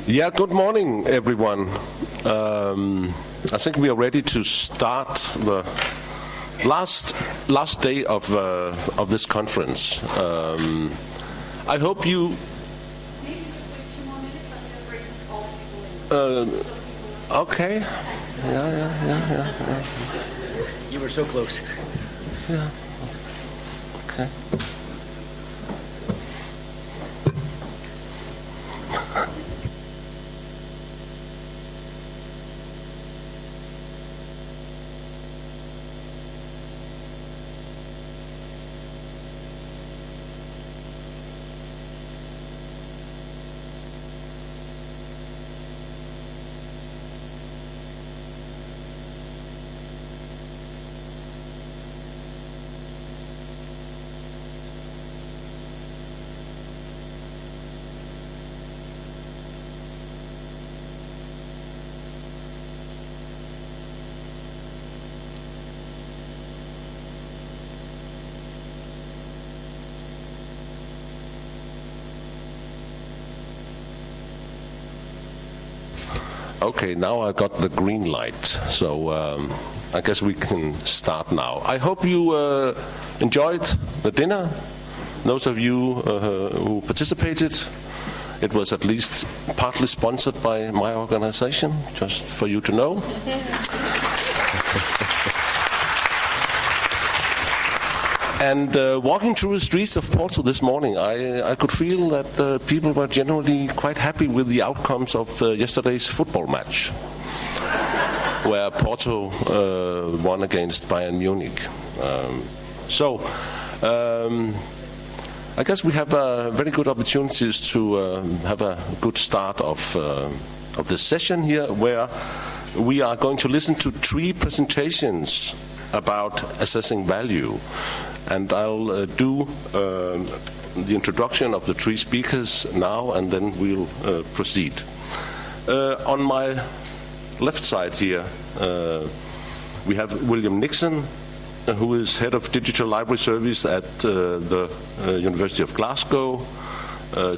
Yeah, good morning, everyone. I think we are ready to start the last day of this conference. I hope you. Maybe just wait 2 more minutes. I'm going to bring all the people in. Okay. Yeah. You were so close. Yeah. Okay. Okay, now I got the green light, so I guess we can start now. I hope you enjoyed the dinner. Those of you who participated, it was at least partly sponsored by my organization, just for you to know. And walking through the streets of Porto this morning, I could feel that people were generally quite happy with the outcomes of yesterday's football match, where Porto won against Bayern Munich. I guess we have very good opportunities to have a good start of this session here, where we are going to listen to 3 presentations about assessing value. And I'll do the introduction of the 3 speakers now, and then we'll proceed. On my left side here, we have William Nixon, who is head of Digital Library Service at the University of Glasgow.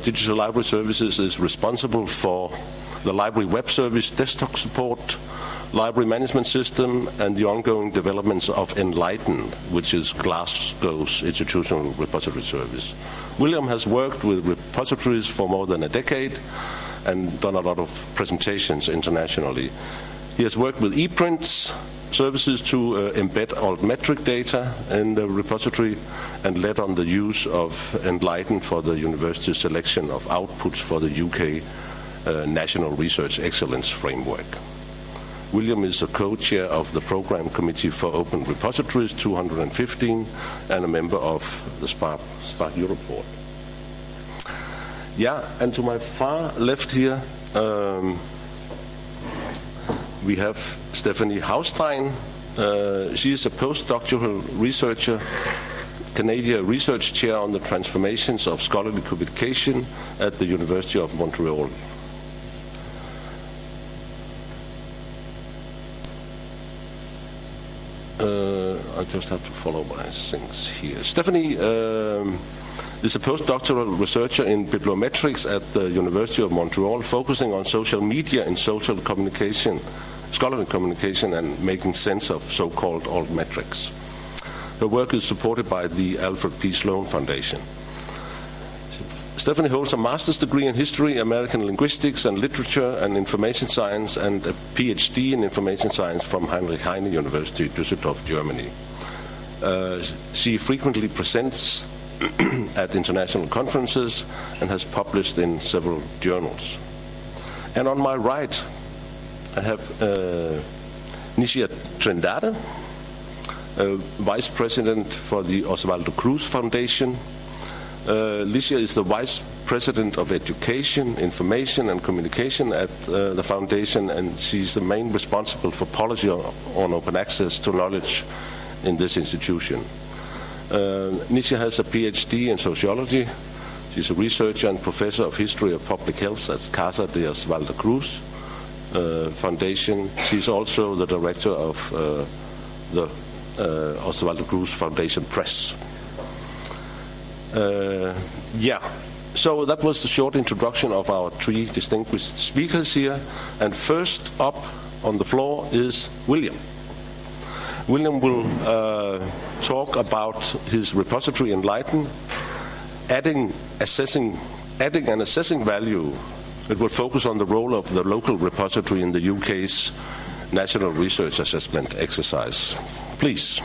Digital Library Services is responsible for the library web service, desktop support, library management system, and the ongoing developments of Enlighten, which is Glasgow's institutional repository service. William has worked with repositories for more than a decade and done a lot of presentations internationally. He has worked with ePrints services to embed altmetric data in the repository and led on the use of Enlighten for the university's selection of outputs for the UK National Research Excellence Framework. William is a co-chair of the Program Committee for Open Repositories 215 and a member of the COAR-SPARC U.Porto. Yeah, and to my far left here, we have Stephanie Haustein. She is a postdoctoral researcher, Canadian Research Chair on the Transformations of Scholarly Communication at the University of Montreal. I just have to follow my things here. Stephanie is a postdoctoral researcher in bibliometrics at the University of Montreal, focusing on social media and social communication, scholarly communication, and making sense of so-called altmetrics. Her work is supported by the Alfred P. Sloan Foundation. Stephanie holds a master's degree in history, American linguistics and literature and information science, and a PhD in information science from Heinrich Heine University, Düsseldorf, Germany. She frequently presents at international conferences and has published in several journals. And on my right, I have Nicia Trindade, Vice President for the Osvaldo Cruz Foundation. Licia is the Vice President of Education, Information and Communication at the Foundation, and she's the main responsible for policy on open access to knowledge in this institution. Nicia has a PhD in sociology. She's a researcher and professor of history of public health at Casa de Osvaldo Cruz Foundation. She's also the director of the Osvaldo Cruz Foundation Press. So that was the short introduction of our three distinguished speakers here. And first up on the floor is William. William will talk about his repository Enlighten, adding and assessing value. It will focus on the role of the local repository in the UK's National Research Assessment exercise. Please.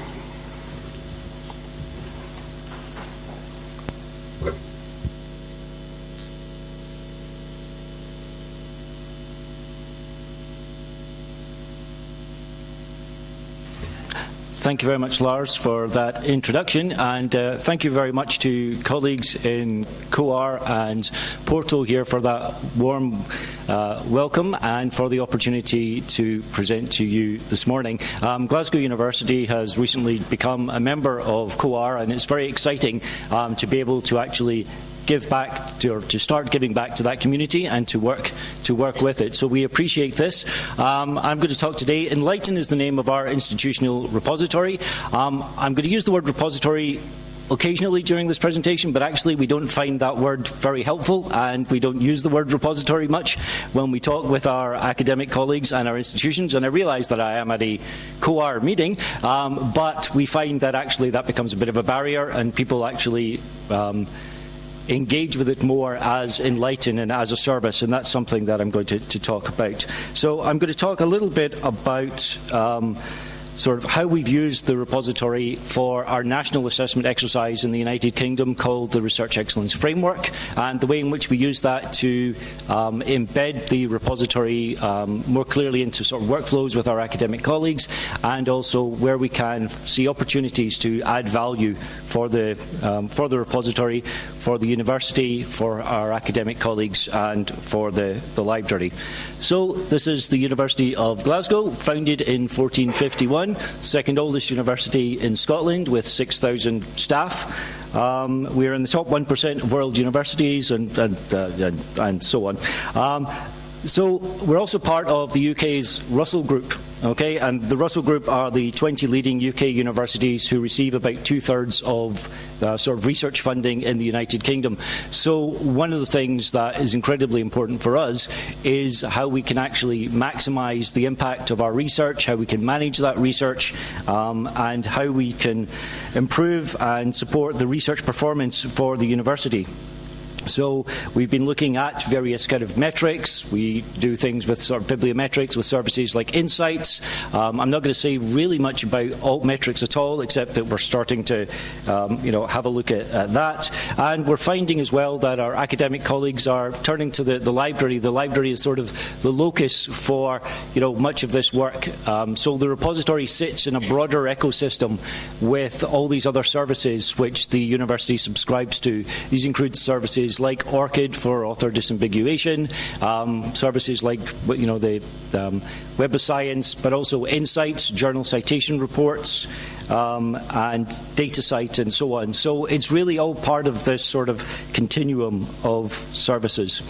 Thank you very much, Lars, for that introduction, and thank you very much to colleagues in COAR and Porto here for that warm welcome and for the opportunity to present to you this morning. Glasgow University has recently become a member of COAR, and it's very exciting to be able to actually give back to start giving back to that community and to work with it. So we appreciate this. I'm going to talk today. Enlighten is the name of our institutional repository. I'm going to use the word repository occasionally during this presentation, but actually we don't find that word very helpful, and we don't use the word repository much when we talk with our academic colleagues and our institutions. And I realise that I am at a COAR meeting, but we find that actually that becomes a bit of a barrier, and people actually engage with it more as Enlighten and as a service, and that's something that I'm going to talk about. So I'm going to talk a little bit about sort of how we've used the repository for our national assessment exercise in the United Kingdom called the Research Excellence Framework, and the way in which we use that to embed the repository more clearly into sort of workflows with our academic colleagues, and also where we can see opportunities to add value for the repository, for the university, for our academic colleagues, and for the library. So this is the University of Glasgow, founded in 1451. Second oldest university in Scotland with 6,000 staff. We're in the top 1% of world universities and so on. So we're also part of the UK's Russell Group, okay? And the Russell Group are the 20 leading UK universities who receive about 2/3 of sort of research funding in the United Kingdom. So one of the things that is incredibly important for us is how we can actually maximise the impact of our research, how we can manage that research, and how we can improve and support the research performance for the university. So we've been looking at various kind of metrics. We do things with sort of bibliometrics with services like Insights. I'm not going to say really much about altmetrics at all, except that we're starting to have a look at that. And we're finding as well that our academic colleagues are turning to the library. The library is sort of the locus for much of this work. So the repository sits in a broader ecosystem with all these other services which the university subscribes to. These include services like ORCID for author disambiguation, services like the Web of Science, but also Insights, journal citation reports, and DataCite and so on. So it's really all part of this sort of continuum of services.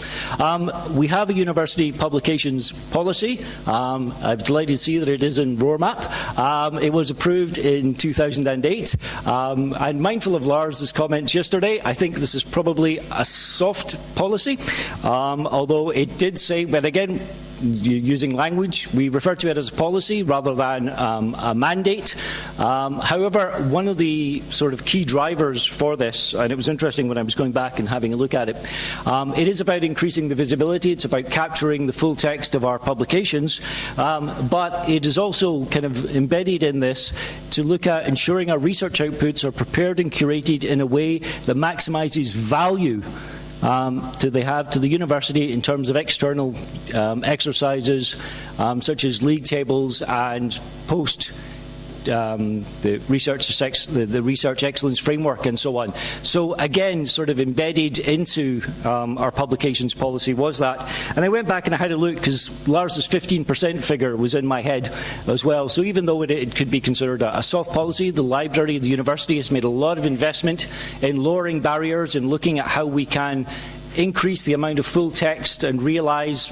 We have a university publications policy. I'm delighted to see that it is in RoarMap. It was approved in 2008. And mindful of Lars's comments yesterday, I think this is probably a soft policy, although it did say, but again, using language, we refer to it as a policy rather than a mandate. However, one of the sort of key drivers for this, and it was interesting when I was going back and having a look at it, it is about increasing the visibility. It's about capturing the full text of our publications, but it is also kind of embedded in this to look at ensuring our research outputs are prepared and curated in a way that maximises value they have to the university in terms of external exercises such as league tables and post the research excellence framework and so on. So again, sort of embedded into our publications policy was that. And I went back and I had a look because Lars's 15% figure was in my head as well. So even though it could be considered a soft policy, the library, the university has made a lot of investment in lowering barriers and looking at how we can increase the amount of full text and realize,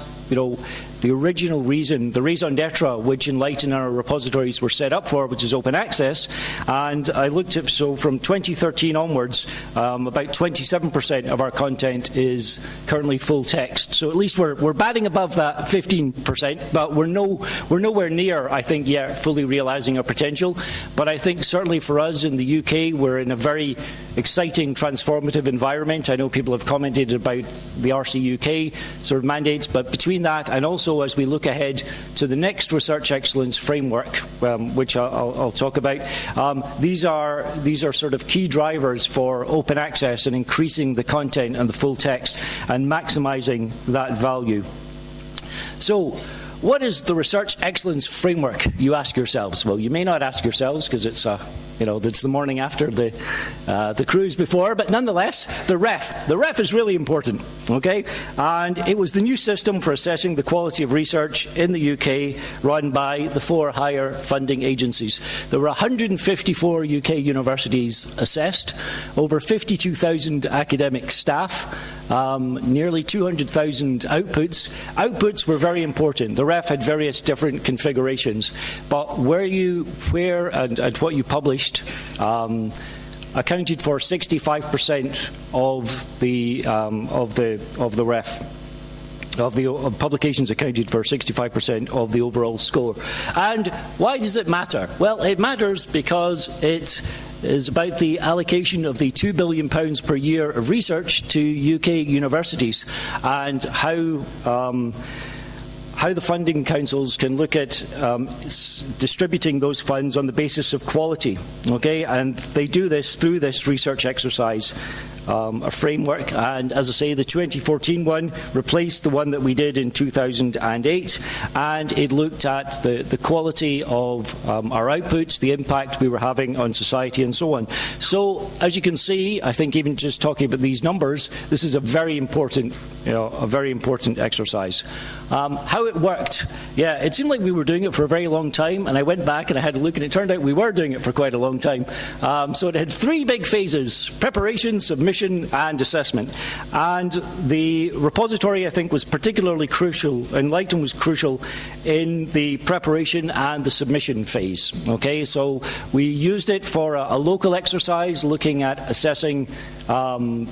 the original reason, the raison d'etre, which Enlighten and our repositories were set up for, which is open access. And I looked at, so from 2013 onwards, about 27% of our content is currently full text. So at least we're batting above that 15%, but we're nowhere near, I think, yet fully realising our potential. But I think certainly for us in the UK, we're in a very exciting, transformative environment. I know people have commented about the RC UK sort of mandates, but between that and also as we look ahead to the next research excellence framework, which I'll talk about, these are sort of key drivers for open access and increasing the content and the full text and maximising that value. So, what is the research excellence framework, you ask yourselves? Well, you may not ask yourselves because it's it's the morning after the cruise before, but nonetheless, the REF. The REF is really important, okay? And it was the new system for assessing the quality of research in the UK run by the 4 higher funding agencies. There were 154 UK universities assessed, over 52,000 academic staff, nearly 200,000 outputs. Outputs were very important. The REF had various different configurations, but where and what you published accounted for 65% of the REF. Of the publications accounted for 65% of the overall score. And why does it matter? Well, it matters because it is about the allocation of the £2 billion per year of research to UK universities and how the funding councils can look at distributing those funds on the basis of quality, okay? And they do this through this research exercise, a framework. And as I say, the 2014 one replaced the one that we did in 2008, and it looked at the quality of our outputs, the impact we were having on society, and so on. So, as you can see, I think even just talking about these numbers, this is a very important exercise. How it worked. Yeah, it seemed like we were doing it for a very long time, and I went back and I had a look, and it turned out we were doing it for quite a long time. So it had 3 big phases: preparation, submission, and assessment. And the repository, I think, was particularly crucial. Enlighten was crucial in the preparation and the submission phase. Okay, so we used it for a local exercise, looking at assessing the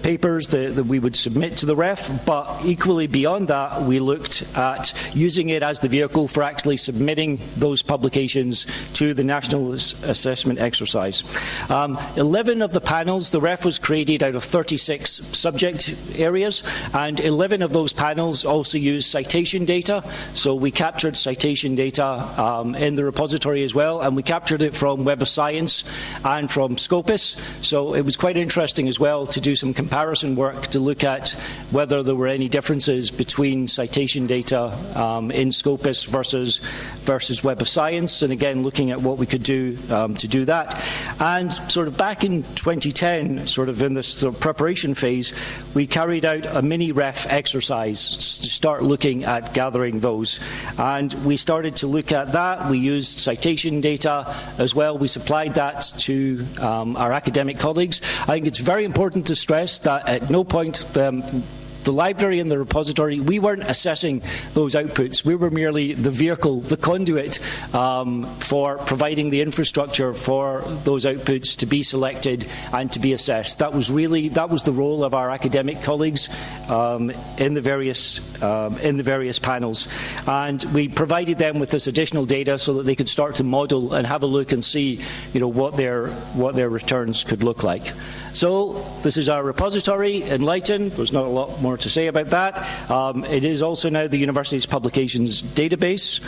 papers that we would submit to the REF, but equally beyond that, we looked at using it as the vehicle for actually submitting those publications to the National Assessment Exercise. 11 of the panels, the REF was created out of 36 subject areas, and 11 of those panels also used citation data. So we captured citation data in the repository as well, and we captured it from Web of Science and from Scopus. So it was quite interesting as well to do some comparison work to look at whether there were any differences between citation data in Scopus versus Web of Science, and again looking at what we could do to do that. And sort of back in 2010, sort of in this sort of preparation phase, we carried out a mini REF exercise to start looking at gathering those, and we started to look at that. We used citation data as well. We supplied that to our academic colleagues. I think it's very important to stress that at no point the library and the repository, we weren't assessing those outputs. We were merely the vehicle, the conduit for providing the infrastructure for those outputs to be selected and to be assessed. That was the role of our academic colleagues in the various panels, and we provided them with this additional data so that they could start to model and have a look and see, what their returns could look like. So this is our repository, Enlighten. There's not a lot more to say about that. It is also now the university's publications database.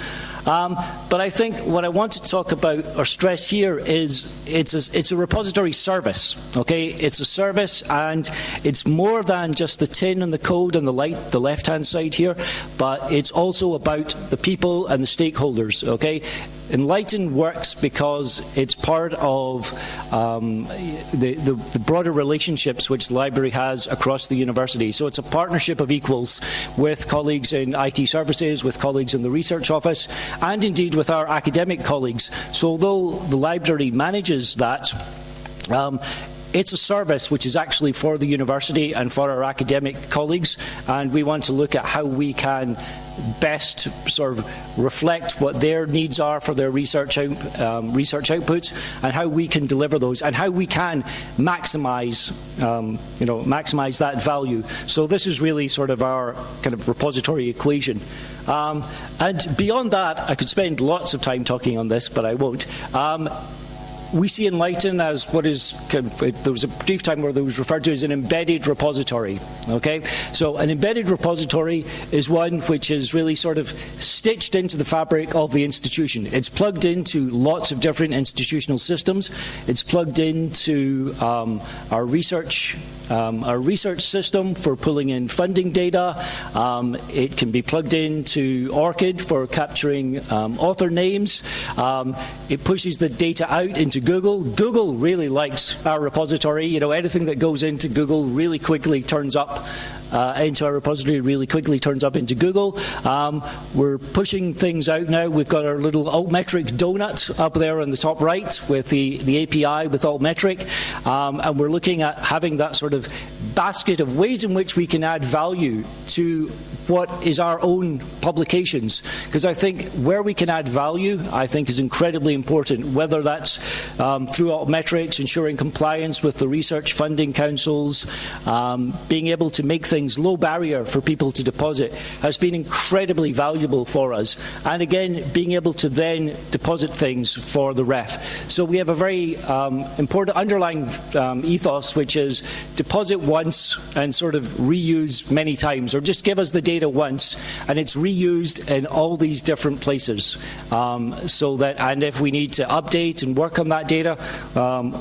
But I think what I want to talk about or stress here is it's a repository service. Okay, it's a service, and it's more than just the tin and the code and the left-hand side here, but it's also about the people and the stakeholders. Okay. Enlighten works because it's part of the broader relationships which the library has across the university. So it's a partnership of equals with colleagues in IT services, with colleagues in the research office, and indeed with our academic colleagues. So although the library manages that, it's a service which is actually for the university and for our academic colleagues, and we want to look at how we can best sort of reflect what their needs are for their research outputs, and how we can deliver those, and how we can maximise maximise that value. So this is really sort of our kind of repository equation. And beyond that, I could spend lots of time talking on this, but I won't. We see Enlighten as what is, there was a brief time where it was referred to as an embedded repository. Okay, so an embedded repository is one which is really sort of stitched into the fabric of the institution. It's plugged into lots of different institutional systems. It's plugged into our research system for pulling in funding data. It can be plugged into ORCID for capturing author names. It pushes the data out into Google. Google really likes our repository. You know, anything that goes into Google really quickly turns up into our repository, really quickly turns up into Google. We're pushing things out now. We've got our little altmetric donut up there on the top right with the API with altmetric, and we're looking at having that sort of basket of ways in which we can add value to what is our own publications, because I think where we can add value, I think, is incredibly important, whether that's through altmetrics, ensuring compliance with the research funding councils, being able to make things low barrier for people to deposit has been incredibly valuable for us, and again being able to then deposit things for the ref. So we have a very important underlying ethos, which is deposit once and sort of reuse many times, or just give us the data once and it's reused in all these different places, so that, and if we need to update and work on that data,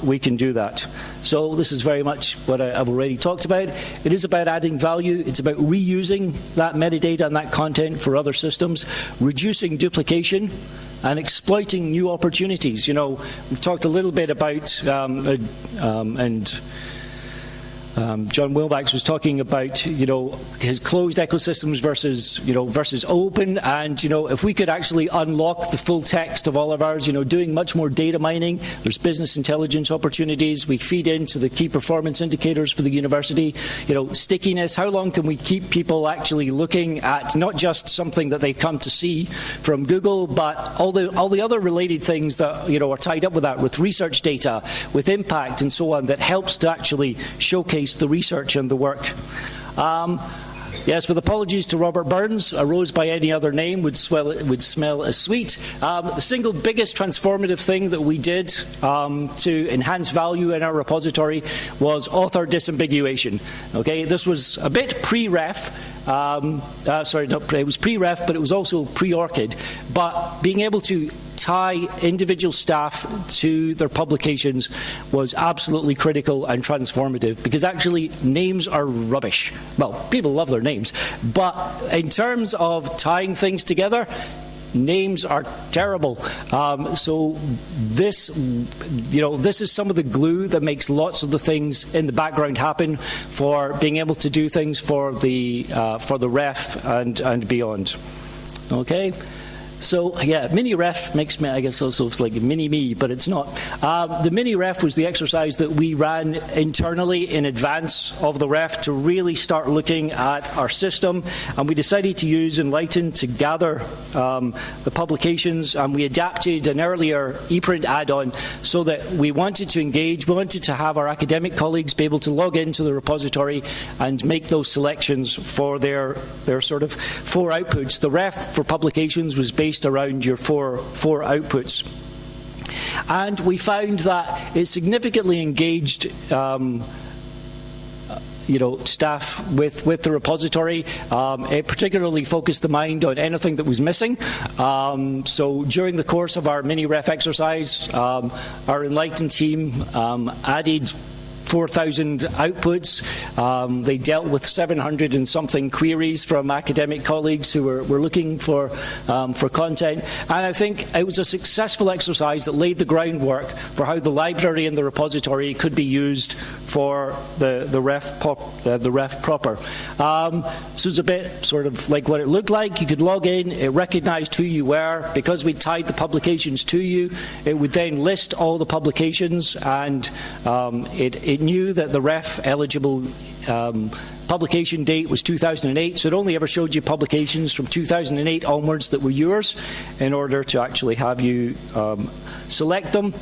we can do that. So this is very much what I've already talked about. It is about adding value. It's about reusing that metadata and that content for other systems, reducing duplication, and exploiting new opportunities. You know, we've talked a little bit about, John Wilbach was talking about, you know, his closed ecosystems versus open, and, you know, if we could actually unlock the full text of all of ours, you know, doing much more data mining, there's business intelligence opportunities. We feed into the key performance indicators for the university. You know, stickiness, how long can we keep people actually looking at not just something that they've come to see from Google, but all the other related things that, you know, are tied up with that, with research data, with impact and so on, that helps to actually showcase the research and the work. Yes, with apologies to Robert Burns, a rose by any other name would smell as sweet. The single biggest transformative thing that we did to enhance value in our repository was author disambiguation. Okay, this was a bit pre-ref. It was pre-ref, but it was also pre-ORCID. But being able to tie individual staff to their publications was absolutely critical and transformative, because actually names are rubbish. Well, people love their names, but in terms of tying things together, names are terrible. So this is some of the glue that makes lots of the things in the background happen for being able to do things for the ref and beyond. Okay. So, yeah, mini-ref makes me, I guess, also like mini-me, but it's not. The mini-ref was the exercise that we ran internally in advance of the ref to really start looking at our system, and we decided to use Enlighten to gather the publications, and we adapted an earlier ePrint add-on so that we wanted to engage, we wanted to have our academic colleagues be able to log into the repository and make those selections for their sort of 4 outputs. The ref for publications was based around your four outputs. And we found that it significantly engaged staff with the repository. It particularly focused the mind on anything that was missing. So during the course of our mini-ref exercise, our Enlighten team added 4,000 outputs. They dealt with 700 and something queries from academic colleagues who were looking for content. And I think it was a successful exercise that laid the groundwork for how the library and the repository could be used for the ref proper. So it's a bit sort of like what it looked like. You could log in, it recognized who you were. Because we tied the publications to you, it would then list all the publications, and it it knew that the REF eligible publication date was 2008, so it only ever showed you publications from 2008 onwards that were yours in order to actually have you select them.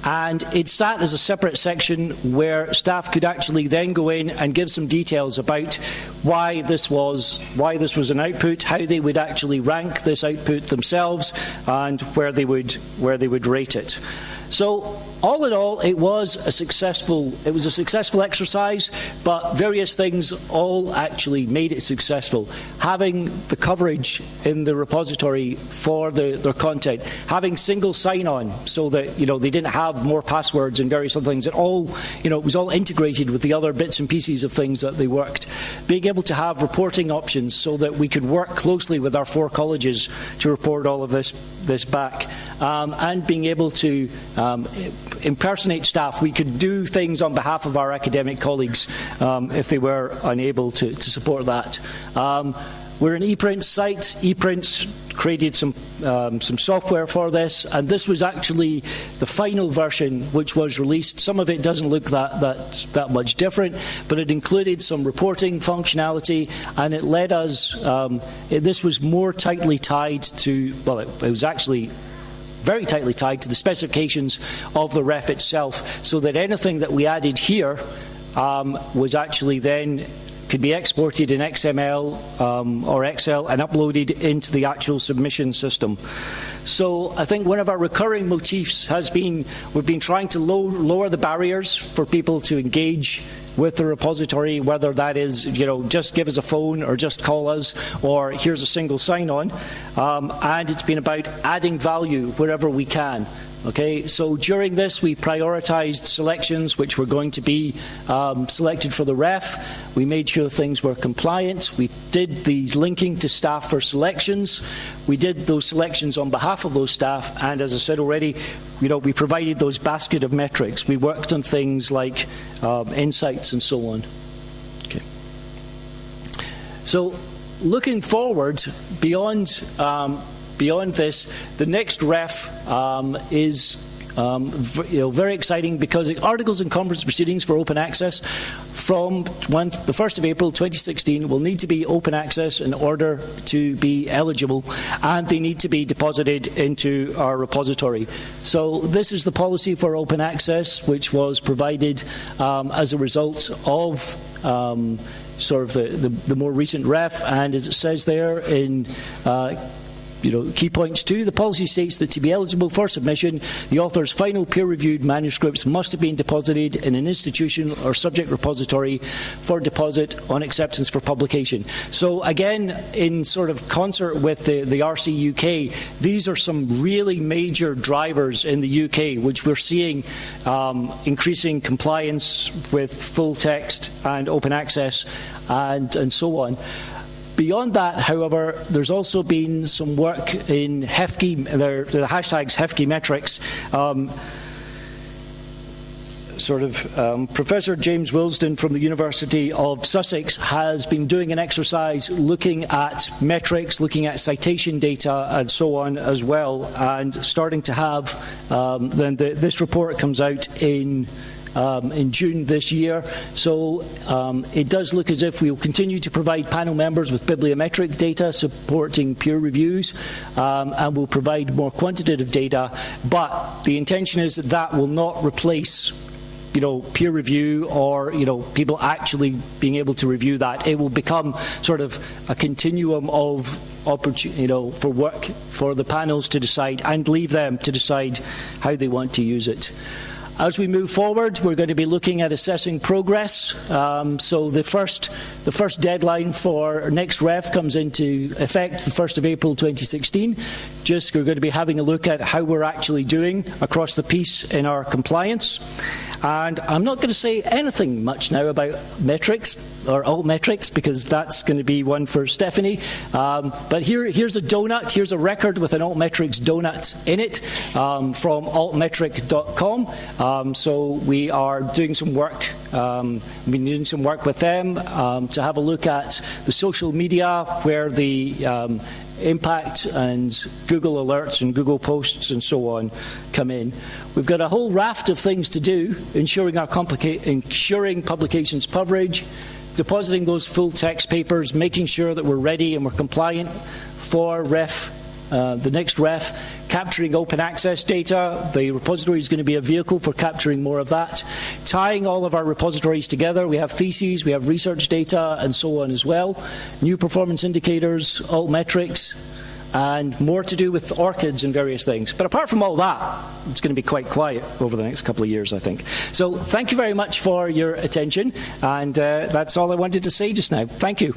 And it sat as a separate section where staff could actually then go in and give some details about why this was an output, how they would actually rank this output themselves, and where they would rate it. So all in all, it was a successful exercise, but various things all actually made it successful. Having the coverage in the repository for their content, having single sign-on so that they didn't have more passwords and various other things. It was all integrated with the other bits and pieces of things that they worked. Being able to have reporting options so that we could work closely with our 4 colleges to report all of this back, and being able to impersonate staff. We could do things on behalf of our academic colleagues if they were unable to support that. We're an ePrint site. ePrint created some software for this, and this was actually the final version which was released. Some of it doesn't look that much different, but it included some reporting functionality, and it led us. This was more tightly tied to. Well, it was actually very tightly tied to the specifications of the REF itself, so that anything that we added here was actually then could be exported in XML or Excel and uploaded into the actual submission system. So I think one of our recurring motifs has been we've been trying to lower the barriers for people to engage with the repository, whether that is, just give us a phone or just call us, or here's a single sign-on. And it's been about adding value wherever we can. Okay, so during this we prioritised selections which were going to be selected for the REF. We made sure things were compliant. We did the linking to staff for selections. We did those selections on behalf of those staff, and as I said already, we provided those basket of metrics. We worked on things like insights and so on. Okay. So looking forward beyond this, the next REF is very exciting, because articles and conference proceedings for open access from the 1st of April 2016 will need to be open access in order to be eligible, and they need to be deposited into our repository. So this is the policy for open access, which was provided as a result of sort of the more recent REF, and as it says there in key points 2, the policy states that to be eligible for submission, the author's final peer-reviewed manuscripts must have been deposited in an institution or subject repository for deposit on acceptance for publication. So again, in sort of concert with the RC UK, these are some really major drivers in the UK, which we're seeing increasing compliance with full text and open access and so on. Beyond that, however, there's also been some work in Hefky, the hashtags Hefky metrics. Professor James Wilsden from the University of Sussex has been doing an exercise looking at metrics, looking at citation data and so on as well, and starting to have, this report comes out in June this year. So it does look as if we will continue to provide panel members with bibliometric data supporting peer reviews, and we'll provide more quantitative data, but the intention is that will not replace peer review or people actually being able to review that. It will become sort of a continuum of opportunity, for work for the panels to decide, and leave them to decide how they want to use it. As we move forward, we're going to be looking at assessing progress. So the first deadline for next REF comes into effect the 1st of April 2016. We're going to be having a look at how we're actually doing across the piece in our compliance. And I'm not going to say anything much now about metrics or alt metrics, because that's going to be one for Stephanie. But here's a donut. Here's a record with an altmetrics donut in it from altmetric.com. So we are doing some work. We've been doing some work with them to have a look at the social media where the impact and Google Alerts and Google Posts and so on come in. We've got a whole raft of things to do, ensuring publications coverage, depositing those full text papers, making sure that we're ready and we're compliant for the next REF, capturing open access data. The repository is going to be a vehicle for capturing more of that. Tying all of our repositories together. We have theses, we have research data, and so on as well. New performance indicators, alt metrics, and more to do with ORCIDs and various things. But apart from all that, it's going to be quite quiet over the next couple of years, I think. So thank you very much for your attention, and that's all I wanted to say just now. Thank you.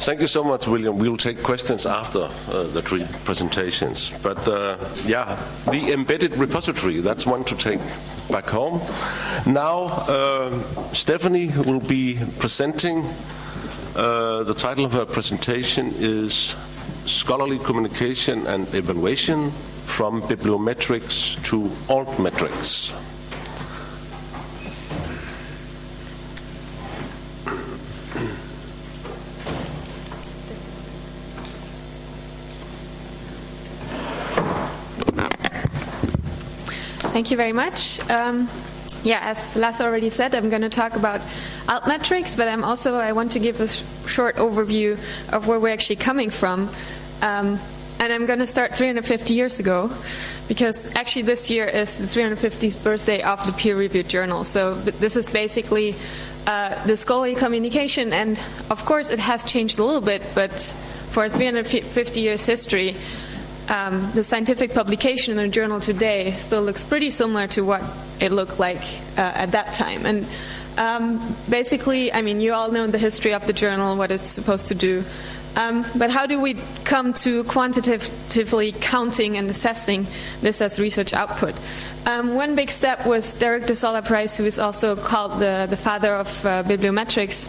Thank you so much, William. We'll take questions after the three presentations. But yeah, the embedded repository, that's one to take back home. Now, Stephanie will be presenting. The title of her presentation is Scholarly Communication and Evaluation from Bibliometrics to Altmetrics. Thank you very much. As Lasse already said, I'm going to talk about altmetrics, but I want to give a short overview of where we're actually coming from. And I'm going to start 350 years ago, because actually this year is the 350th birthday of the peer-reviewed journal. So this is basically the scholarly communication, and of course it has changed a little bit, but for 350 years history, the scientific publication in a journal today still looks pretty similar to what it looked like at that time. And basically, I mean, you all know the history of the journal, what it's supposed to do. But how do we come to quantitatively counting and assessing this as research output? One big step was Derek de Solla-Price, who is also called the father of bibliometrics.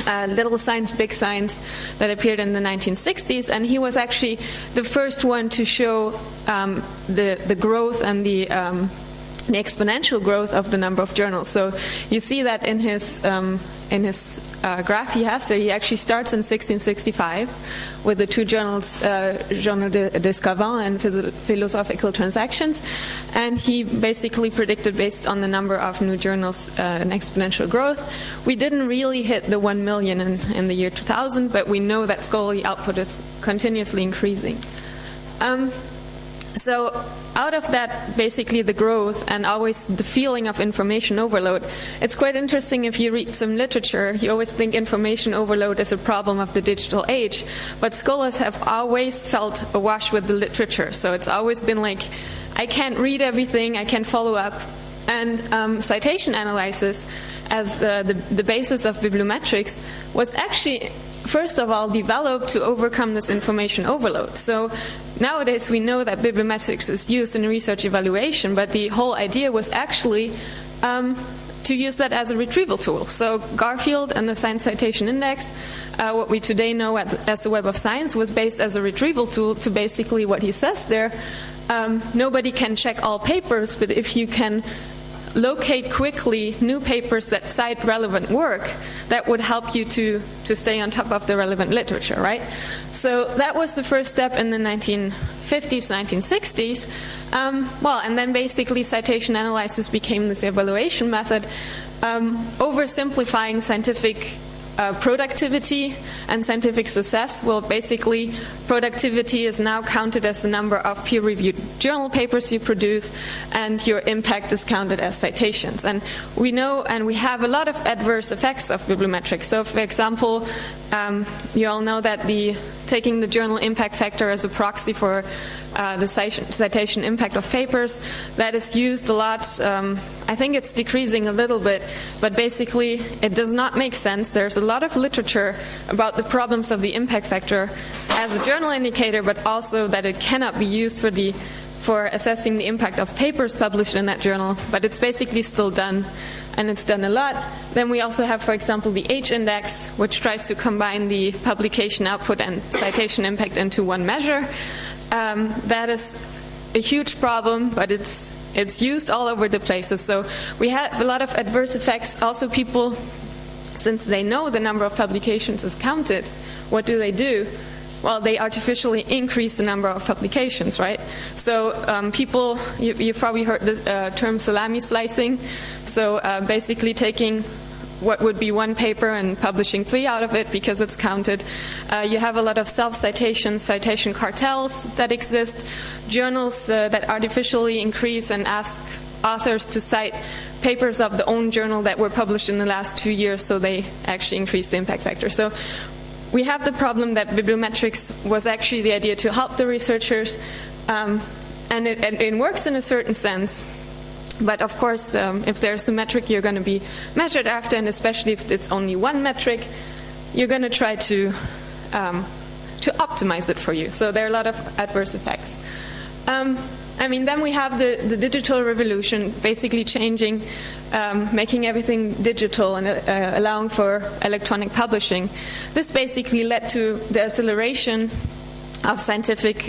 Little Science, Big Science, that appeared in the 1960s, and he was actually the first one to show the growth and the exponential growth of the number of journals. So you see that in his graph he has there. He actually starts in 1665 with the two journals, Journal des Savants and Philosophical Transactions, and he basically predicted, based on the number of new journals, an exponential growth. We didn't really hit the 1 million in the year 2000, but we know that scholarly output is continuously increasing. So out of that, basically the growth and always the feeling of information overload, it's quite interesting if you read some literature. You always think information overload is a problem of the digital age, but scholars have always felt awash with the literature. So it's always been like, I can't read everything, I can't follow up. And citation analysis as the basis of bibliometrics was actually, first of all, developed to overcome this information overload. So nowadays we know that bibliometrics is used in research evaluation, but the whole idea was actually to use that as a retrieval tool. So Garfield and the Science Citation Index, what we today know as the Web of Science, was based as a retrieval tool to basically what he says there. Nobody can check all papers, but if you can locate quickly new papers that cite relevant work, that would help you to stay on top of the relevant literature, right? So that was the first step in the 1950s, 1960s. And then basically citation analysis became this evaluation method, oversimplifying scientific productivity and scientific success. Well, basically, productivity is now counted as the number of peer-reviewed journal papers you produce, and your impact is counted as citations. And we know, and we have a lot of adverse effects of bibliometrics. So, for example, you all know that taking the journal impact factor as a proxy for the citation impact of papers, that is used a lot. I think it's decreasing a little bit, but basically it does not make sense. There's a lot of literature about the problems of the impact factor as a journal indicator, but also that it cannot be used for assessing the impact of papers published in that journal, but it's basically still done, and it's done a lot. Then we also have, for example, the H-index, which tries to combine the publication output and citation impact into one measure. That is a huge problem, but it's It's used all over the places. So we have a lot of adverse effects. Also, people, since they know the number of publications is counted, what do? Well, they artificially increase the number of publications, right? So people, you've probably heard the term salami slicing. So basically taking what would be one paper and publishing 3 out of it because it's counted. You have a lot of self-citation, citation cartels that exist, journals that artificially increase and ask authors to cite papers of the own journal that were published in the last 2 years, so they actually increase the impact factor. So we have the problem that bibliometrics was actually the idea to help the researchers, and it works in a certain sense. But of course, if there's a metric you're going to be measured after, and especially if it's only one metric, you're going to try to optimize it for you. So there are a lot of adverse effects. Then we have the digital revolution, basically changing, making everything digital and allowing for electronic publishing. This basically led to the acceleration of scientific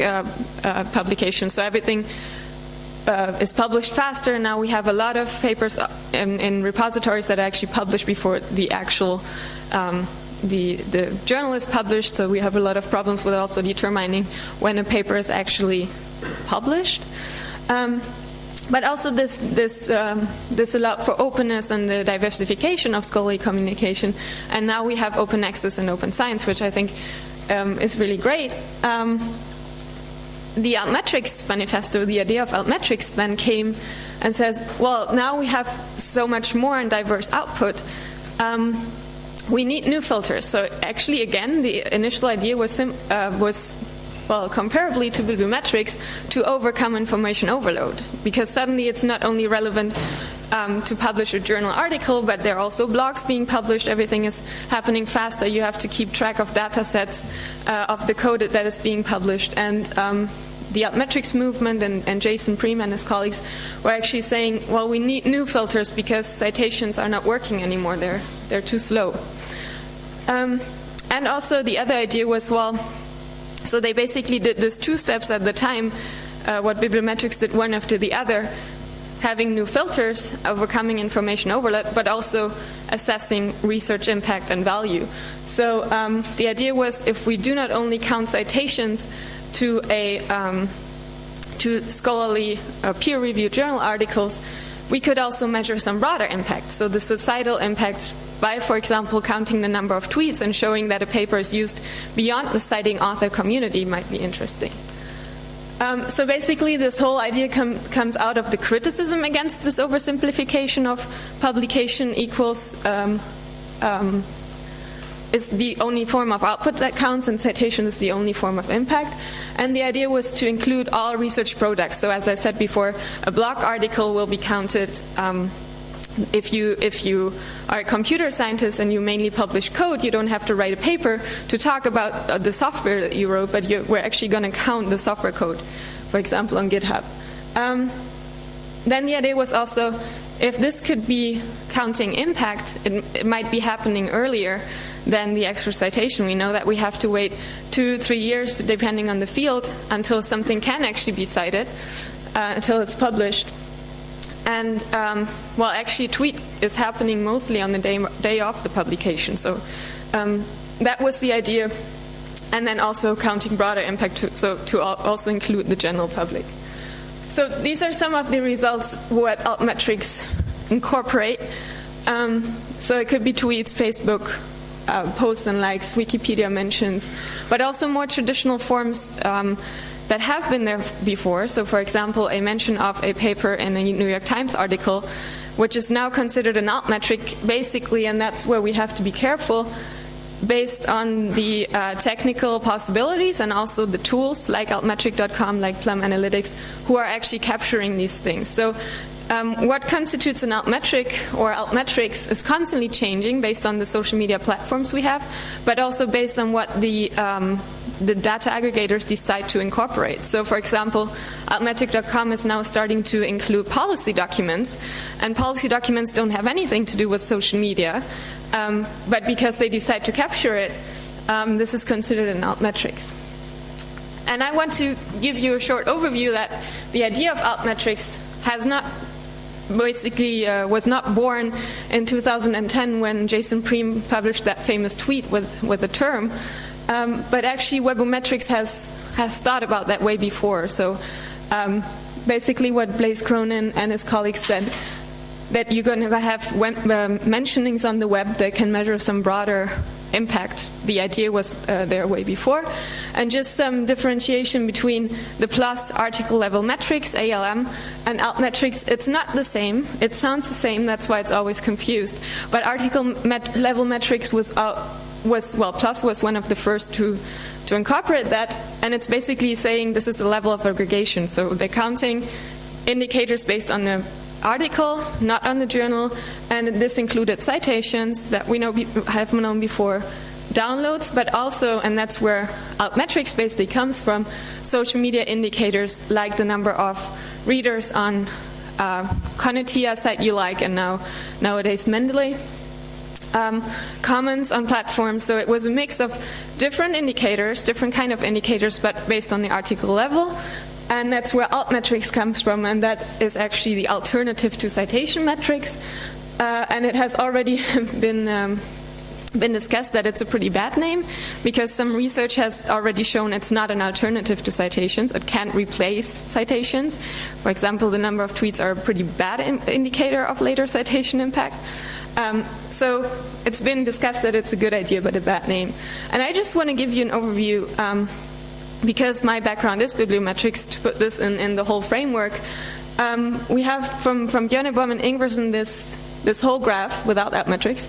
publication. So everything is published faster. Now we have a lot of papers in repositories that are actually published before the actual the journal is published. So we have a lot of problems with also determining when a paper is actually published. But also this allowed for openness and the diversification of scholarly communication. And now we have open access and open science, which I think is really great. The Altmetrics manifesto, the idea of Altmetrics then came and says, well, now we have so much more and diverse output. We need new filters. So actually, again, the initial idea was comparably to bibliometrics, to overcome information overload. Because suddenly it's not only relevant to publish a journal article, but there are also blogs being published. Everything is happening faster. You have to keep track of data sets of the code that is being published. And the Altmetrics movement and Jason Preem and his colleagues were actually saying, well, we need new filters because citations are not working anymore. They're too slow. And also the other idea was, well, so they basically did this 2 steps at the time, what bibliometrics did one after the other, having new filters, overcoming information overload, but also assessing research impact and value. So the idea was, if we do not only count citations to scholarly peer-reviewed journal articles, we could also measure some broader impact. So the societal impact by, for example, counting the number of tweets and showing that a paper is used beyond the citing author community might be interesting. So basically this whole idea comes out of the criticism against this oversimplification of publication equals is the only form of output that counts, and citation is the only form of impact. And the idea was to include all research products. So as I said before, a blog article will be counted if you are a computer scientist and you mainly publish code. You don't have to write a paper to talk about the software that you wrote, but we're actually going to count the software code, for example, on GitHub. Then the idea was also, if this could be counting impact, it might be happening earlier than the extra citation. We know that we have to wait 2-3 years, depending on the field, until something can actually be cited, until it's published. And, well, actually, a tweet is happening mostly on the day of the publication. So that was the idea. And then also counting broader impact, to also include the general public. So these are some of the results what Altmetrics incorporate. So it could be tweets, Facebook, posts and likes, Wikipedia mentions, but also more traditional forms that have been there before. So for example, a mention of a paper in a New York Times article, which is now considered an altmetric, basically, and that's where we have to be careful, based on the technical possibilities and also the tools like altmetric.com, like Plum Analytics, who are actually capturing these things. So what constitutes an altmetric or altmetrics is constantly changing based on the social media platforms we have, but also based on what the data aggregators decide to incorporate. So for example, altmetric.com is now starting to include policy documents, and policy documents don't have anything to do with social media, but because they decide to capture it, this is considered an altmetrics. And I want to give you a short overview that the idea of altmetrics has not basically was not born in 2010 when Jason Preem published that famous tweet with the term, but actually webometrics has thought about that way before. So basically what Blaise Cronin and his colleagues said, that you're going to have mentionings on the web that can measure some broader impact. The idea was there way before. And just some differentiation between the plus article level metrics, ALM, and alt metrics. It's not the same. It sounds the same, that's why it's always confused. But article level metrics was plus was one of the first to incorporate that, and it's basically saying this is a level of aggregation. So they're counting indicators based on the article, not on the journal, and this included citations that we have known before, downloads, but also, and that's where altmetrics basically comes from, social media indicators like the number of readers on Conatia site you like, and nowadays Mendeley. Comments on platforms, so it was a mix of different indicators, different kind of indicators, but based on the article level. And that's where altmetrics comes from, and that is actually the alternative to citation metrics. And it has already been discussed that it's a pretty bad name, because some research has already shown it's not an alternative to citations. It can't replace citations. For example, the number of tweets are a pretty bad indicator of later citation impact. So it's been discussed that it's a good idea but a bad name. And I just want to give you an overview, because my background is bibliometrics, to put this in the whole framework. We have from Bjørnebaum and Ingversen this whole graph without altmetrics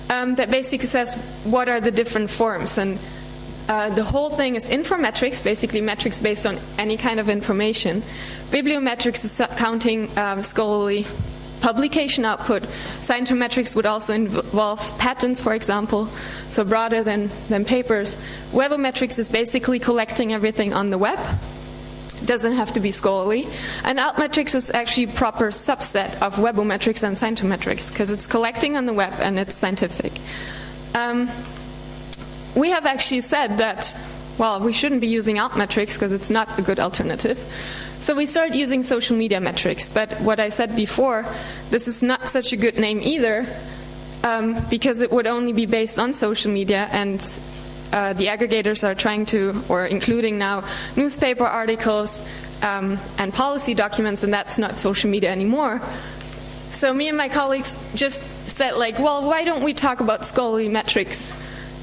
that basically says what are the different forms. And the whole thing is informetrics, basically metrics based on any kind of information. Bibliometrics is counting scholarly publication output. Scientometrics would also involve patents, for example, so broader than papers. Webometrics is basically collecting everything on the web. It doesn't have to be scholarly. And altmetrics is actually a proper subset of webometrics and scientometrics, because it's collecting on the web and it's scientific. We have actually said that, well, we shouldn't be using altmetrics because it's not a good alternative. So we started using social media metrics, but what I said before, this is not such a good name either, because it would only be based on social media, and the aggregators are trying to, or including now, newspaper articles and policy documents, and that's not social media anymore. So me and my colleagues just said, like, well, why don't we talk about scholarly metrics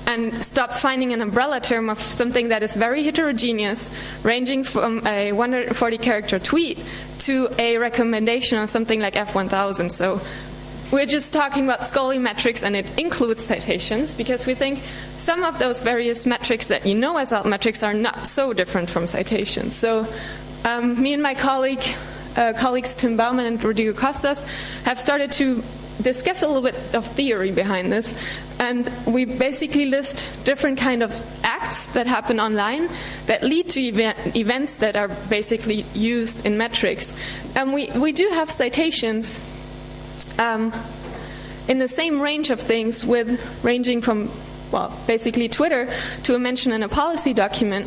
and stop finding an umbrella term of something that is very heterogeneous, ranging from a 140-character tweet to a recommendation on something like F1000. So we're just talking about scholarly metrics, and it includes citations, because we think some of those various metrics that you know as altmetrics are not so different from citations. So me and my colleagues Tim Bauman and Rodrigo Costas have started to discuss a little bit of theory behind this, and we basically list different kind of acts that happen online that lead to events that are basically used in metrics. And we do have citations in the same range of things, ranging from, well, basically Twitter to a mention in a policy document,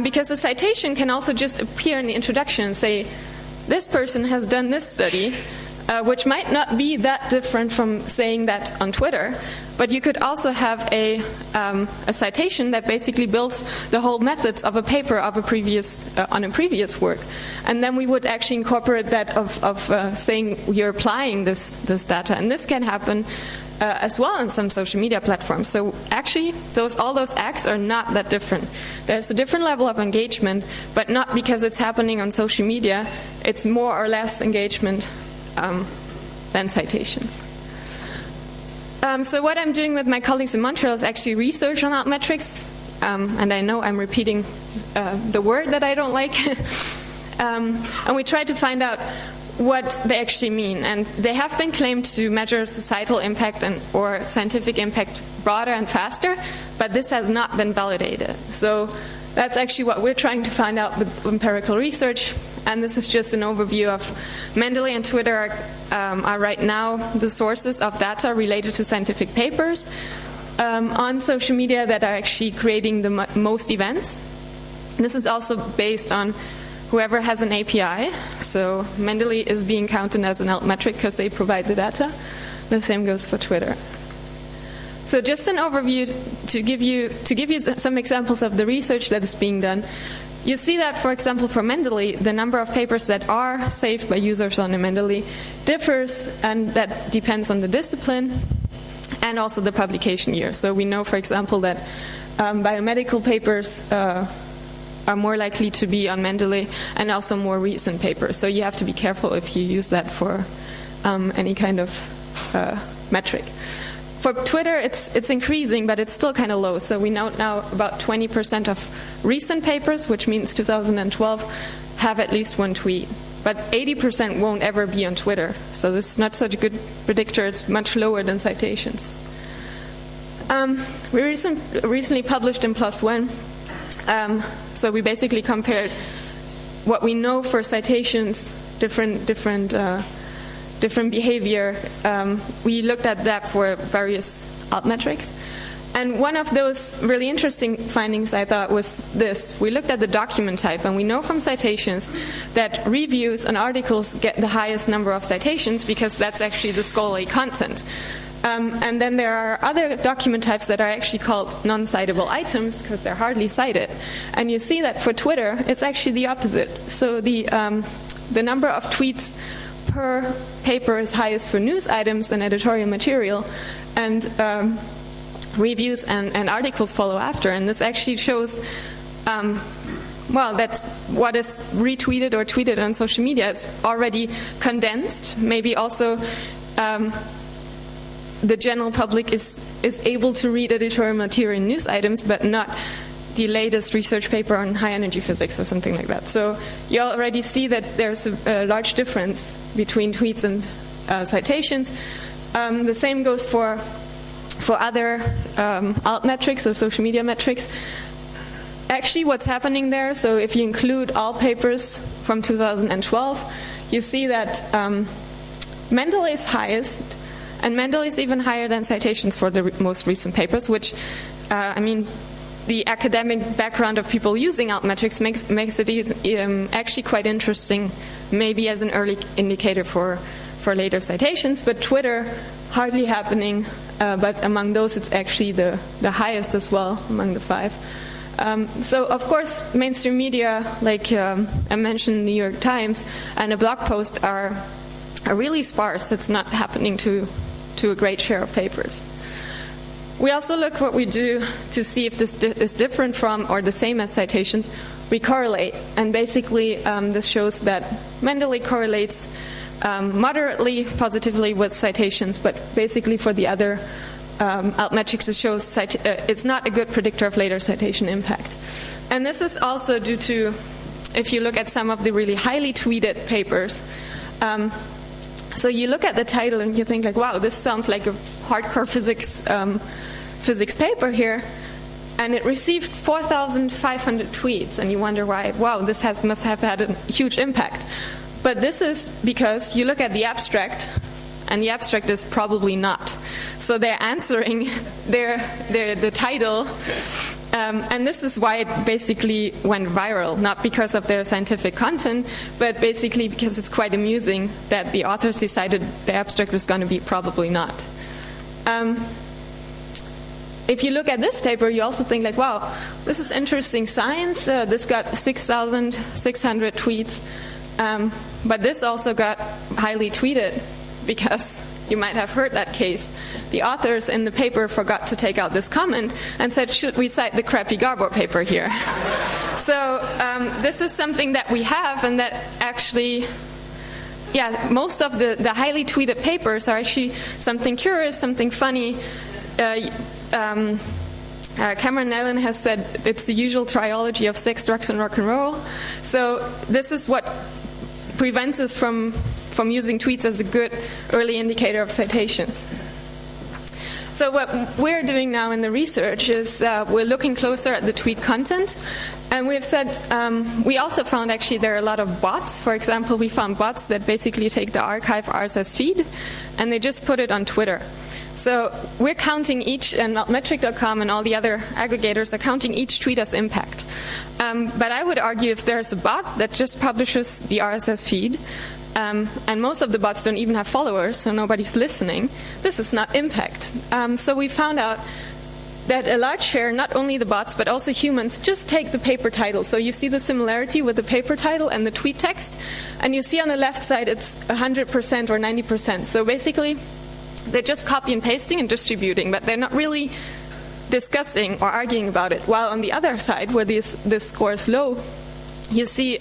because a citation can also just appear in the introduction and say, this person has done this study, which might not be that different from saying that on Twitter, but you could also have a citation that basically builds the whole methods of a paper of a previous on a previous work, and then we would actually incorporate that of saying you're applying this data, and this can happen as well on some social media platforms. So actually, all those acts are not that different. There's a different level of engagement, but not because it's happening on social media. It's more or less engagement than citations. So what I'm doing with my colleagues in Montreal is actually research on altmetrics, and I know I'm repeating the word that I don't like. And we try to find out what they actually mean. And they have been claimed to measure societal impact or scientific impact broader and faster, but this has not been validated. So that's actually what we're trying to find out with empirical research. And this is just an overview of Mendeley and Twitter are right now the sources of data related to scientific papers on social media that are actually creating the most events. This is also based on whoever has an API. So Mendeley is being counted as an altmetric because they provide the data. The same goes for Twitter. So just an overview to give you some examples of the research that is being done. You see that, for example, for Mendeley, the number of papers that are saved by users on a Mendeley differs, and that depends on the discipline and also the publication year. So we know, for example, that biomedical papers are more likely to be on Mendeley, and also more recent papers. So you have to be careful if you use that for any kind of metric. For Twitter, it's increasing, but it's still kind of low. So we know now about 20% of recent papers, which means 2012, have at least one tweet. But 80% won't ever be on Twitter. So this is not such a good predictor. It's much lower than citations. We recently published in PLOS ONE. So we basically compared what we know for citations, different behavior. We looked at that for various altmetrics. And one of those really interesting findings, I thought, was this. We looked at the document type, and we know from citations that reviews and articles get the highest number of citations because that's actually the scholarly content. And then there are other document types that are actually called non-citable items because they're hardly cited. And you see that for Twitter, it's actually the opposite. So the number of tweets per paper is highest for news items and editorial material, and reviews and articles follow after. And this actually shows, well, that's what is retweeted or tweeted on social media is already condensed. Maybe also the general public is able to read editorial material in news items, but not the latest research paper on high energy physics or something like that. So you already see that there's a large difference between tweets and citations. The same goes for other alt metrics or social media metrics. Actually, what's happening there, so if you include all papers from 2012, you see that Mendeley is highest, and Mendeley is even higher than citations for the most recent papers, which, I mean, the academic background of people using altmetrics makes it actually quite interesting, maybe as an early indicator for later citations. But Twitter, hardly happening, but among those it's actually the highest as well among the 5. So of course mainstream media, like I mentioned, New York Times and a blog post are really sparse. It's not happening to a great share of papers. We also look what we do to see if this is different from or the same as citations. We correlate, and basically this shows that Mendeley correlates moderately positively with citations, but basically for the other altmetrics it shows it's not a good predictor of later citation impact. And this is also due to, if you look at some of the really highly tweeted papers, so you look at the title and you think like, wow, this sounds like a hardcore physics paper here, and it received 4,500 tweets, and you wonder why. Wow, this must have had a huge impact. But this is because you look at the abstract, and the abstract is probably not. So they're answering the title, and this is why it basically went viral, not because of their scientific content, but basically because it's quite amusing that the authors decided the abstract was going to be probably not. If you look at this paper, you also think like, wow, this is interesting science. This got 6,600 tweets. But this also got highly tweeted because you might have heard that case. The authors in the paper forgot to take out this comment and said, should we cite the crappy Garbo paper here? So this is something that we have, and that actually, yeah, most of the highly tweeted papers are actually something curious, something funny. Cameron Nellen has said it's the usual triology of sex, drugs, and rock and roll. So this is what prevents us from using tweets as a good early indicator of citations. So what we're doing now in the research is we're looking closer at the tweet content, And we've said, we also found actually there are a lot of bots. For example, we found bots that basically take the archive RSS feed and they just put it on Twitter. So we're counting each, and altmetric.com and all the other aggregators are counting each tweet as impact. But I would argue if there's a bot that just publishes the RSS feed, and most of the bots don't even have followers, so nobody's listening, this is not impact. So we found out that a large share, not only the bots, but also humans, just take the paper title. So you see the similarity with the paper title and the tweet text, and you see on the left side it's 100% or 90%. So basically, they're just copy and pasting and distributing, but they're not really discussing or arguing about it. While on the other side, where this score is low, you see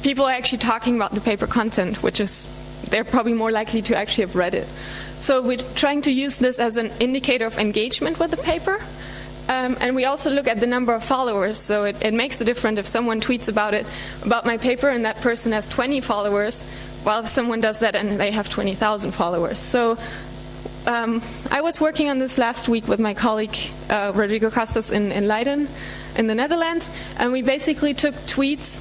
people are actually talking about the paper content, which is, they're probably more likely to actually have read it. So we're trying to use this as an indicator of engagement with the paper. And we also look at the number of followers. So it makes a difference if someone tweets about my paper and that person has 20 followers, while if someone does that and they have 20,000 followers. So I was working on this last week with my colleague Rodrigo Costas in Leiden in the Netherlands, and we basically took tweets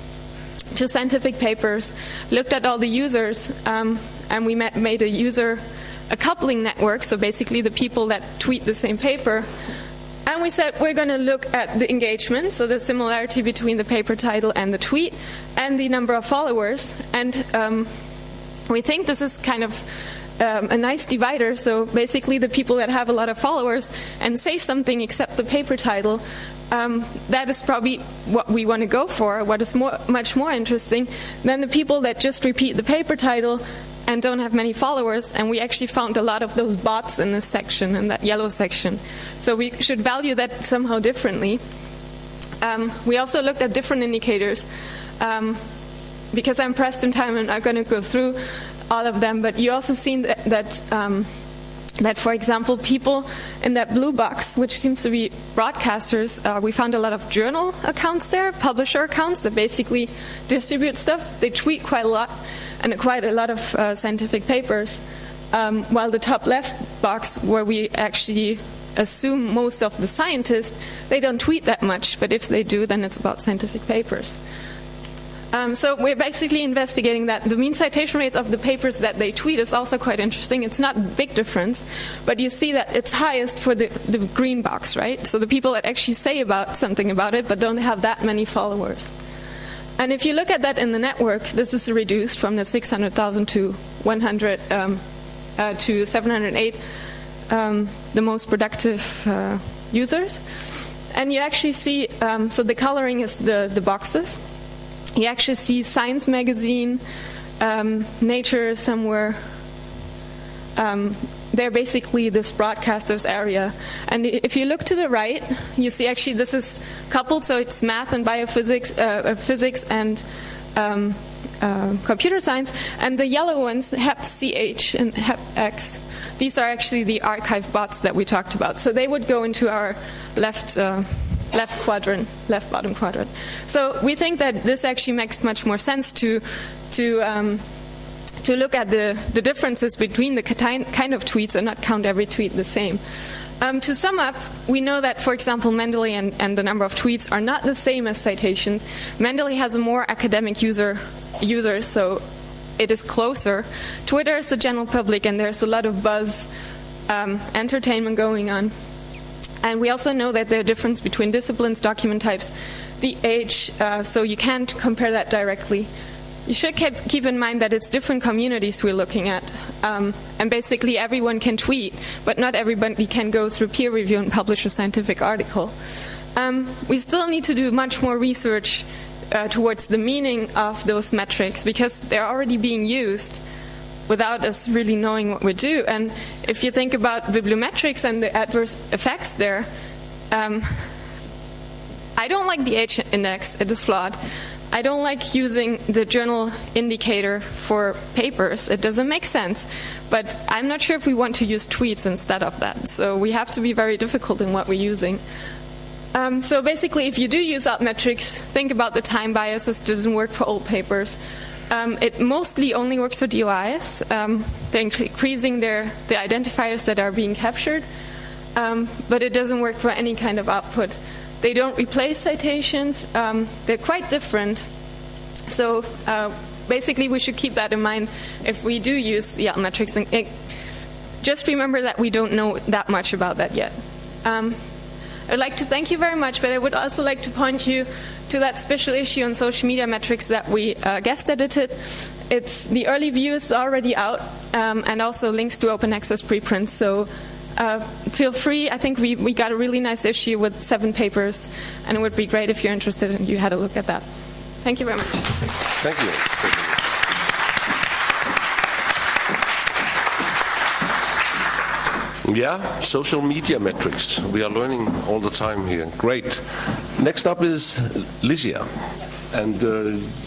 to scientific papers, looked at all the users, and we made a coupling network, so basically the people that tweet the same paper. And we said we're going to look at the engagement, so the similarity between the paper title and the tweet, and the number of followers. And we think this is kind of a nice divider, so basically the people that have a lot of followers and say something except the paper title, that is probably what we want to go for, what is much more interesting than the people that just repeat the paper title and don't have many followers. And we actually found a lot of those bots in this section, in that yellow section. So we should value that somehow differently. We also looked at different indicators. Because I'm pressed in time, I'm not going to go through all of them, but you also seen that, for example, people in that blue box, which seems to be broadcasters, we found a lot of journal accounts there, publisher accounts that basically distribute stuff. They tweet quite a lot, and quite a lot of scientific papers, while the top left box, where we actually assume most of the scientists, they don't tweet that much, but if they do, then it's about scientific papers. So we're basically investigating that. The mean citation rates of the papers that they tweet is also quite interesting. It's not a big difference, but you see that it's highest for the green box, right? So the people that actually say something about it, but don't have that many followers. And if you look at that in the network, this is reduced from the 600,000 to 100 to 708, the most productive users. And you actually see, so the coloring is the boxes. You actually see Science magazine, Nature somewhere. They're basically this broadcasters area. And if you look to the right, you see actually this is coupled, so it's math and biophysics, physics and computer science. And the yellow ones, HEP-CH and HEP-X, these are actually the archive bots that we talked about. So they would go into our left bottom quadrant. So we think that this actually makes much more sense to look at the differences between the kind of tweets and not count every tweet the same. To sum up, we know that, for example, Mendeley and the number of tweets are not the same as citations. Mendeley has a more academic users, so it is closer. Twitter is the general public, and there's a lot of buzz, entertainment going on. And we also know that there are differences between disciplines, document types, the age, so you can't compare that directly. You should keep in mind that it's different communities we're looking at. And basically everyone can tweet, but not everybody can go through peer review and publish a scientific article. We still need to do much more research towards the meaning of those metrics, because they're already being used without us really knowing what we do. And if you think about bibliometrics and the adverse effects there, I don't like the H index, it is flawed. I don't like using the journal indicator for papers, it doesn't make sense. But I'm not sure if we want to use tweets instead of that. So we have to be very difficult in what we're using. So basically, if you do use altmetrics, think about the time biases. It doesn't work for old papers. It mostly only works for DOIs. They're increasing the identifiers that are being captured, but it doesn't work for any kind of output. They don't replace citations. They're quite different. So basically, we should keep that in mind if we do use the altmetrics. Just remember that we don't know that much about that yet. I'd like to thank you very much, but I would also like to point you to that special issue on social media metrics that we guest edited. The early view is already out, and also links to open access preprints. So feel free. I think we got a really nice issue with 7 papers, and it would be great if you're interested and you had a look at that. Thank you very much. Thank you. Yeah, social media metrics. We are learning all the time here. Great. Next up is Licia. And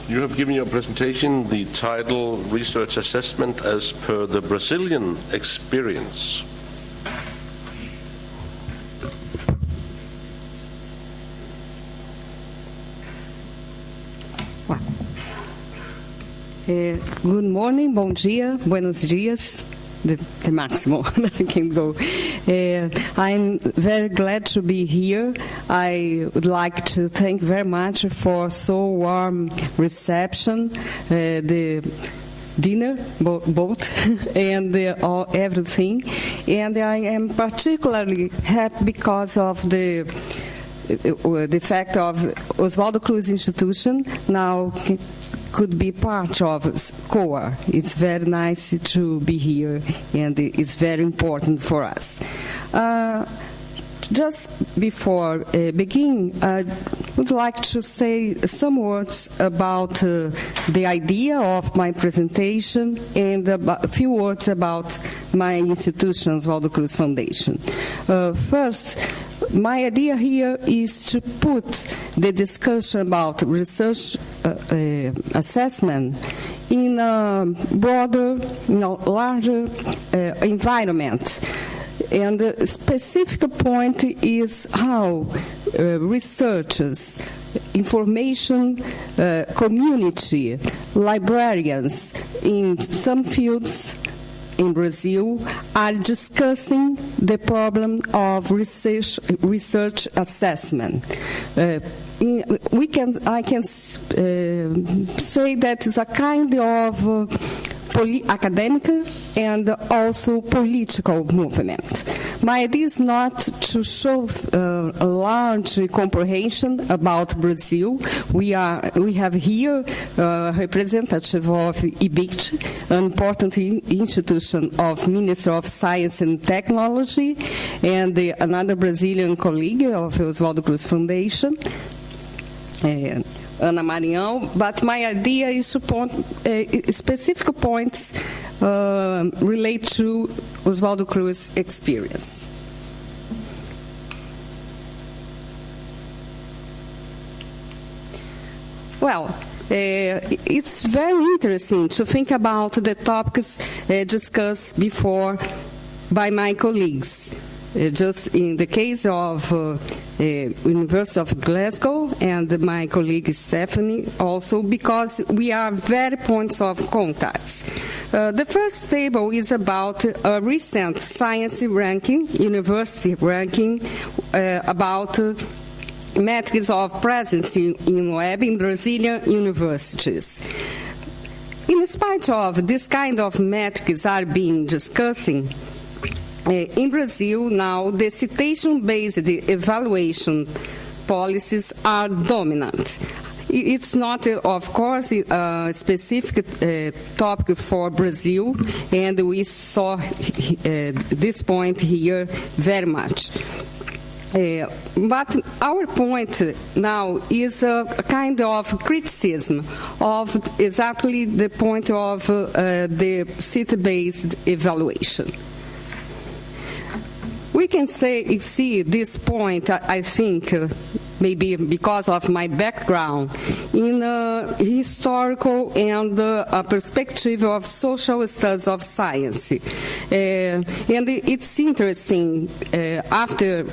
you have given your presentation the title Research Assessment as per the Brazilian Experience. Good morning, bom dia, buenos dias, the maximum I can go. I'm very glad to be here. I would like to thank very much for so warm reception, the dinner, both, and everything. And I am particularly happy because of the fact of Oswaldo Cruz Institution now could be part of COAR. It's very nice to be here, and it's very important for us. Just before begin, I would like to say some words about the idea of my presentation and a few words about my institution, Oswaldo Cruz Foundation. First, my idea here is to put the discussion about research assessment in a broader, larger environment. And the specific point is how researchers, information community, librarians in some fields in Brazil are discussing the problem of research assessment. I can say that it's a kind of academic and also political movement. My idea is not to show a large comprehension about Brazil. We have here a representative of IBICT, an important institution of Ministry of Science and Technology, and another Brazilian colleague of Oswaldo Cruz Foundation, Ana Marião, but my idea is to point specific points relate to Oswaldo Cruz experience. Well, it's very interesting to think about the topics discussed before by my colleagues. Just in the case of University of Glasgow and my colleague Stephanie also, because we are very points of contacts. The first table is about a recent science ranking, university ranking, about metrics of presence in web in Brazilian universities. In spite of this kind of metrics are being discussing, in Brazil now, the citation-based evaluation policies are dominant. It's not, of course, a specific topic for Brazil, and we saw this point here very much. But our point now is a kind of criticism of exactly the point of the city-based evaluation. We can see this point, I think, maybe because of my background, in a historical and a perspective of social studies of science. And it's interesting, after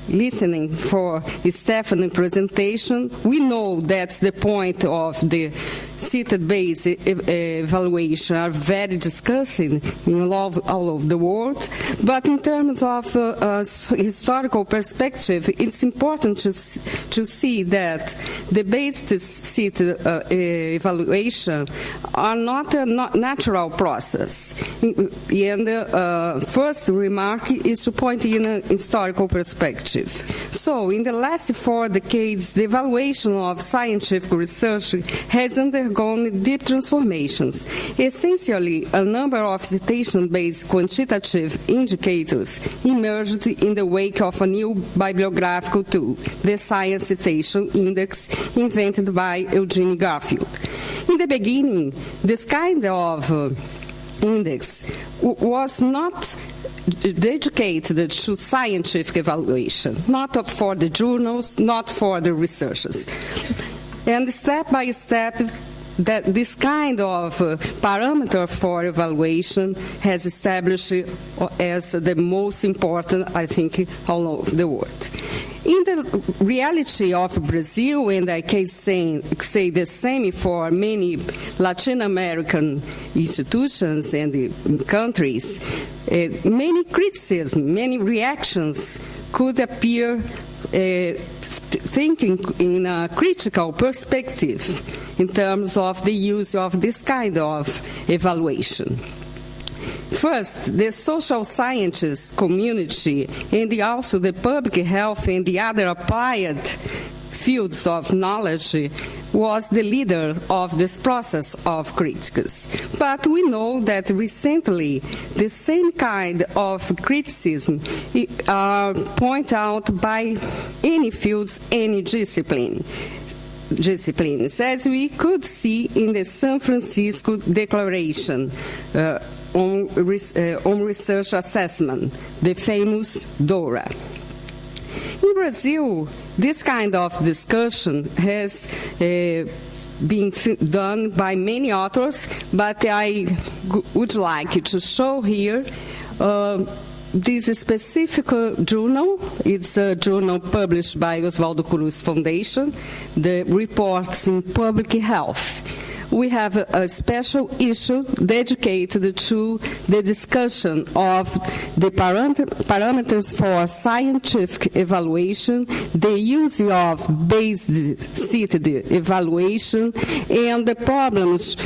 listening for Stephanie's presentation, we know that's the point of the seated-based evaluation are very discussing in all over the world, but in terms of historical perspective, it's important to see that the based seated evaluation are not a natural process. And the first remark is to point in a historical perspective. So, in the last 4 decades, the evaluation of scientific research has undergone deep transformations. Essentially, a number of citation-based quantitative indicators emerged in the wake of a new bibliographical tool, the Science Citation Index, invented by Eugene Garfield. In the beginning, this kind of index was not dedicated to scientific evaluation, not for the journals, not for the researchers. And step by step, that this kind of parameter for evaluation has established as the most important, I think, all over the world. In the reality of Brazil, and I can say the same for many Latin American institutions and countries, many criticisms, many reactions could appear thinking in a critical perspective in terms of the use of this kind of evaluation. First, the social sciences community and also the public health and the other applied fields of knowledge was the leader of this process of critics. But we know that recently the same kind of criticism are pointed out by any fields, any disciplines, as we could see in the San Francisco Declaration on research assessment, the famous DORA. In Brazil, this kind of discussion has been done by many authors, but I would like to show here this specific journal. It's a journal published by Oswaldo Cruz Foundation, the Reports in Public Health. We have a special issue dedicated to the discussion of the parameters for scientific evaluation, the use of based seated evaluation, and the problems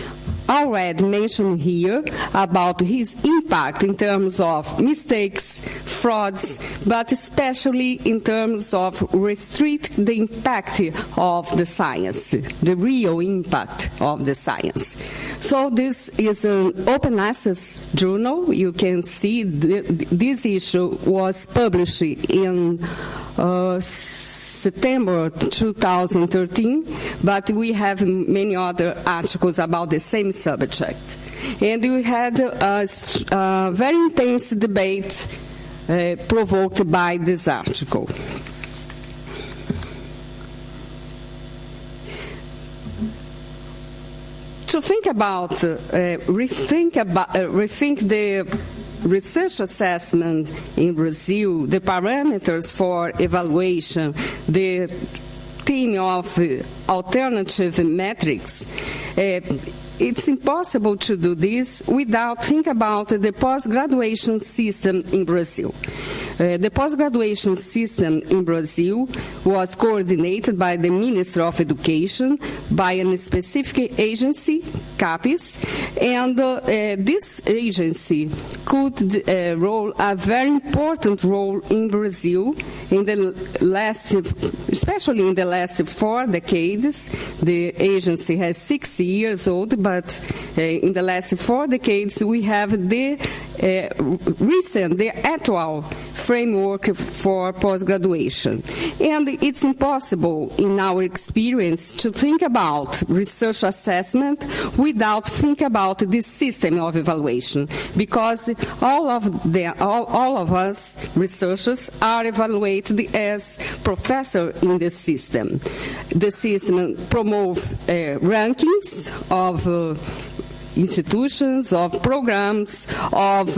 already mentioned here about his impact in terms of mistakes, frauds, but especially in terms of restrict the impact of the science, the real impact of the science. So this is an open access journal. You can see this issue was published in September 2013, but we have many other articles about the same subject. And we had a very intense debate provoked by this article. To think about, rethink the research assessment in Brazil, the parameters for evaluation, the theme of alternative metrics, it's impossible to do this without thinking about the post-graduation system in Brazil. The post-graduation system in Brazil was coordinated by the Minister of Education, by a specific agency, CAPES, and this agency could roll a very important role in Brazil in the last, especially in the last 4 decades. The agency has 6 years old, but in the last 4 decades we have the actual framework for post-graduation. And it's impossible, in our experience, to think about research assessment without thinking about this system of evaluation, because all of us researchers are evaluated as professors in the system. The system promotes rankings of institutions, of programs, of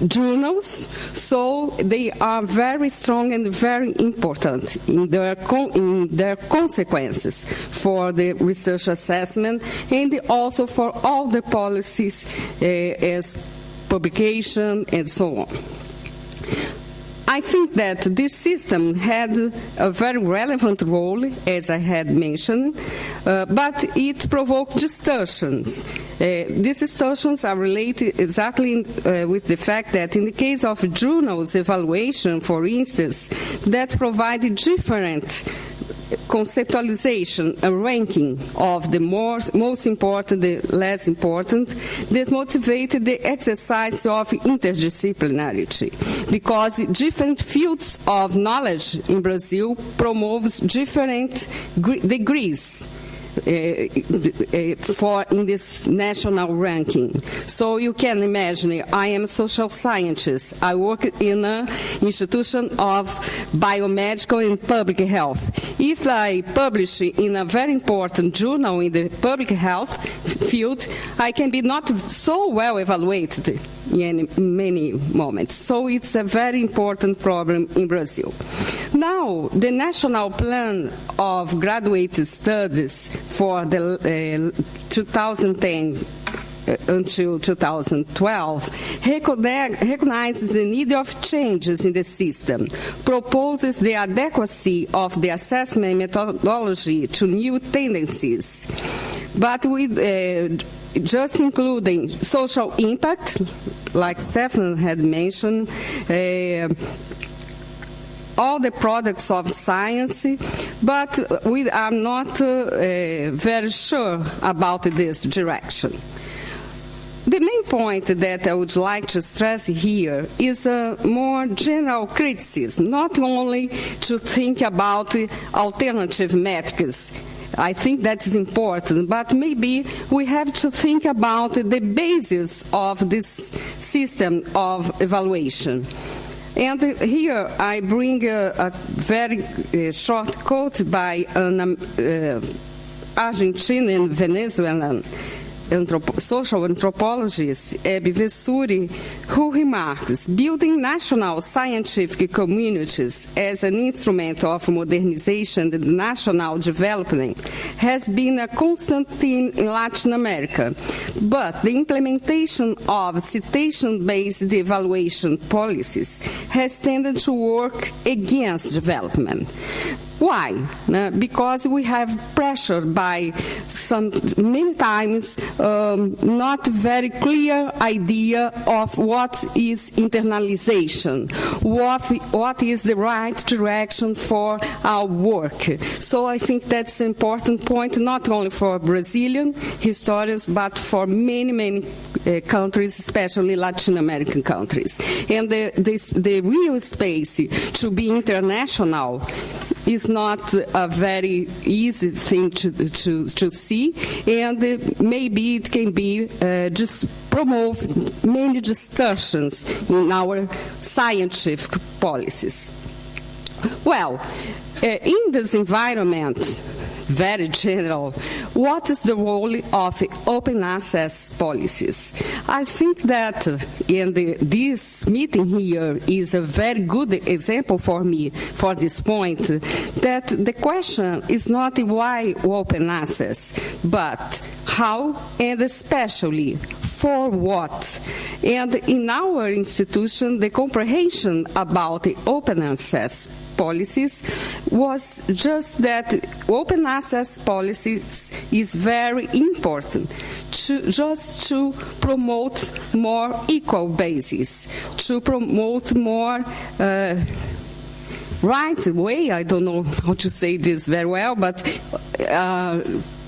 journals. So they are very strong and very important in their consequences for the research assessment and also for all the policies as publication and so on. I think that this system had a very relevant role, as I had mentioned, but it provoked distortions. These distortions are related exactly with the fact that in the case of journals evaluation, for instance, that provided different conceptualization, a ranking of the most important, the less important, that motivated the exercise of interdisciplinarity, because different fields of knowledge in Brazil promotes different degrees in this national ranking. So you can imagine, I am a social scientist. I work in an institution of biomedical and public health. If I publish in a very important journal in the public health field, I can be not so well evaluated in many moments. So it's a very important problem in Brazil. Now, the National Plan of Graduate Studies for the 2010 until 2012 recognizes the need of changes in the system, proposes the adequacy of the assessment methodology to new tendencies, but with just including social impact, like Stefan had mentioned, all the products of science, but we are not very sure about this direction. The main point that I would like to stress here is a more general criticism, not only to think about alternative metrics. I think that is important, but maybe we have to think about the basis of this system of evaluation. And here I bring a very short quote by an Argentine and Venezuelan social anthropologist, Ebi Vessuri, who remarks, building national scientific communities as an instrument of modernization and national development has been a constant theme in Latin America, but the implementation of citation-based evaluation policies has tended to work against development. Why? Because we have pressure by many times not very clear idea of what is internalization, what is the right direction for our work. So I think that's an important point, not only for Brazilian historians, but for many, many countries, especially Latin American countries. And the real space to be international is not a very easy thing to see, and maybe it can be just promote many distortions in our scientific policies. Well, in this environment, very general, what is the role of open access policies? I think that this meeting here is a very good example for me for this point, that the question is not why open access, but how and especially for what. And in our institution, the comprehension about the open access policies was just that open access policies is very important just to promote more equal basis, to promote more right way, I don't know how to say this very well, but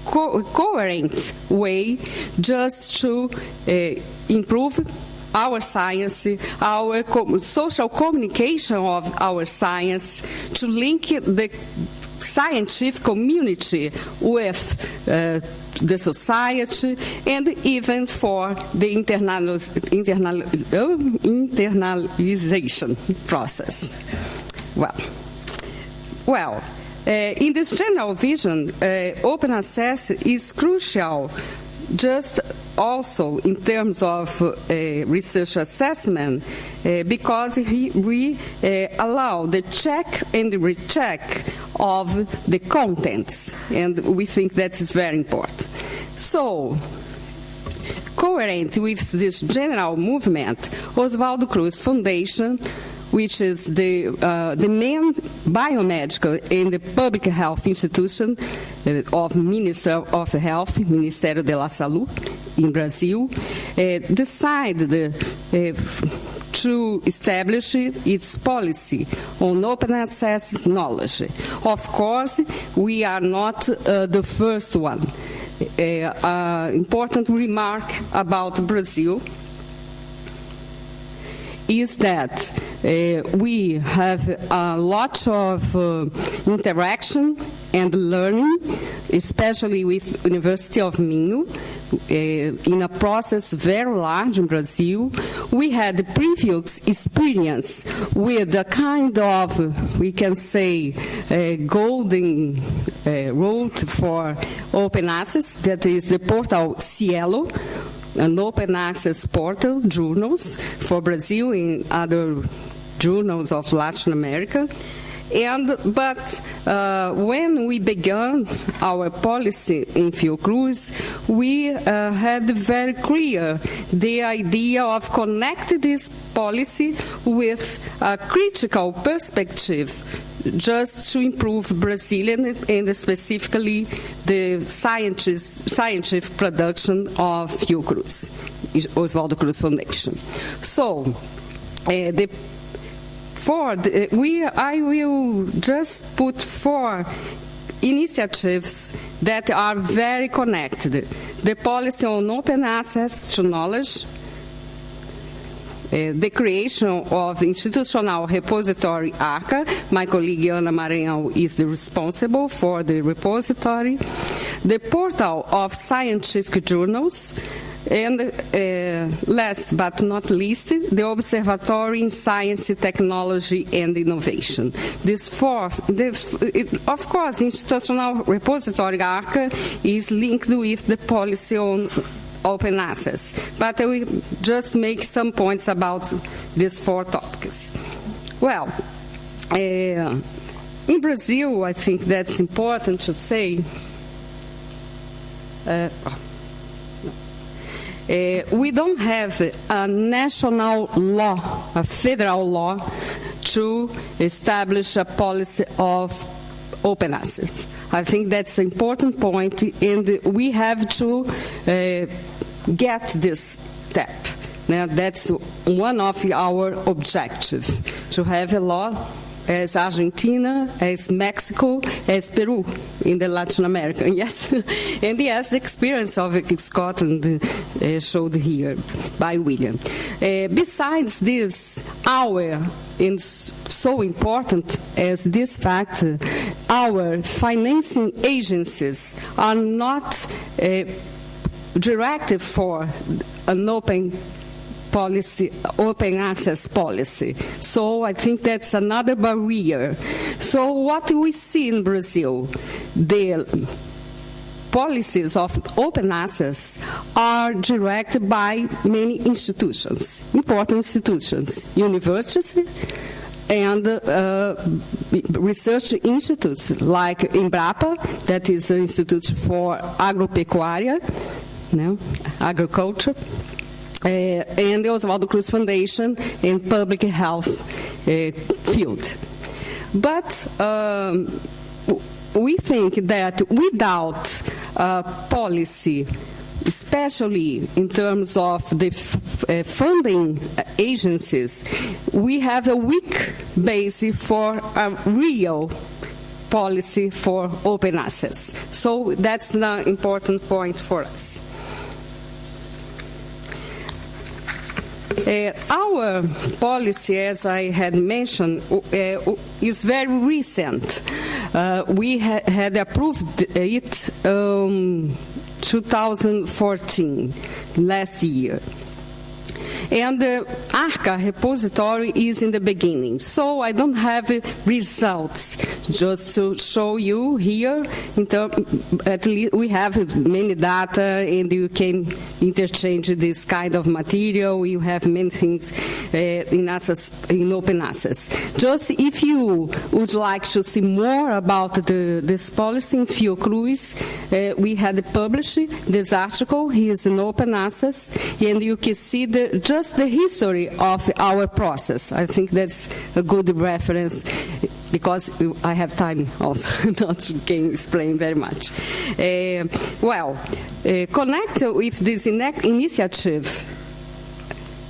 coherent way just to improve our science, our social communication of our science, to link the scientific community with the society, and even for the internalization process. Well, in this general vision, open access is crucial just also in terms of research assessment, because we allow the check and the recheck of the contents, and we think that is very important. So, coherent with this general movement, Oswaldo Cruz Foundation, which is the main biomedical and the public health institution of Ministry of Health, Ministério da Saúde in Brazil, decided to establish its policy on open access knowledge. Of course, we are not the first one. Important remark about Brazil is that we have a lot of interaction and learning, especially with University of Minho, in a process very large in Brazil. We had previous experience with a kind of, we can say, golden road for open access, that is the portal Cielo, an open access portal, journals for Brazil and other journals of Latin America. But when we began our policy in Fiocruz, we had very clear the idea of connecting this policy with a critical perspective just to improve Brazilian and specifically the scientific production of Fiocruz, Oswaldo Cruz Foundation. So, I will just put 4 initiatives that are very connected. The policy on open access to knowledge, the creation of institutional repository ARCA. My colleague Ana Maranhão is the responsible for the repository. The portal of scientific journals. And last but not least, the Observatory in Science, Technology and Innovation. Of course, institutional repository ARCA is linked with the policy on open access. But I will just make some points about these 4 topics. Well, in Brazil, I think that's important to say. We don't have a national law, a federal law, to establish a policy of open access. I think that's an important point, and we have to get this step. Now, that's one of our objectives, to have a law as Argentina, as Mexico, as Peru in the Latin America, yes. And yes, the experience of Scotland showed here by William. Besides this, and so important as this fact, our financing agencies are not directed for an open access policy. So I think that's another barrier. So what we see in Brazil, the policies of open access are directed by many institutions, important institutions, universities and research institutes like Embrapa, that is an institute for agropecuária, agriculture, and the Oswaldo Cruz Foundation in public health field. But we think that without policy, especially in terms of the funding agencies, we have a weak basis for a real policy for open access. So that's an important point for us. Our policy, as I had mentioned, is very recent. We had approved it 2014, last year. And the ARCA repository is in the beginning. So I don't have results just to show you here. At least we have many data, and you can interchange this kind of material. You have many things in open access. Just if you would like to see more about this policy in Fiocruz, we had published this article. He is in open access, and you can see just the history of our process. I think that's a good reference, because I have time also not to can explain very much. Connect with this initiative.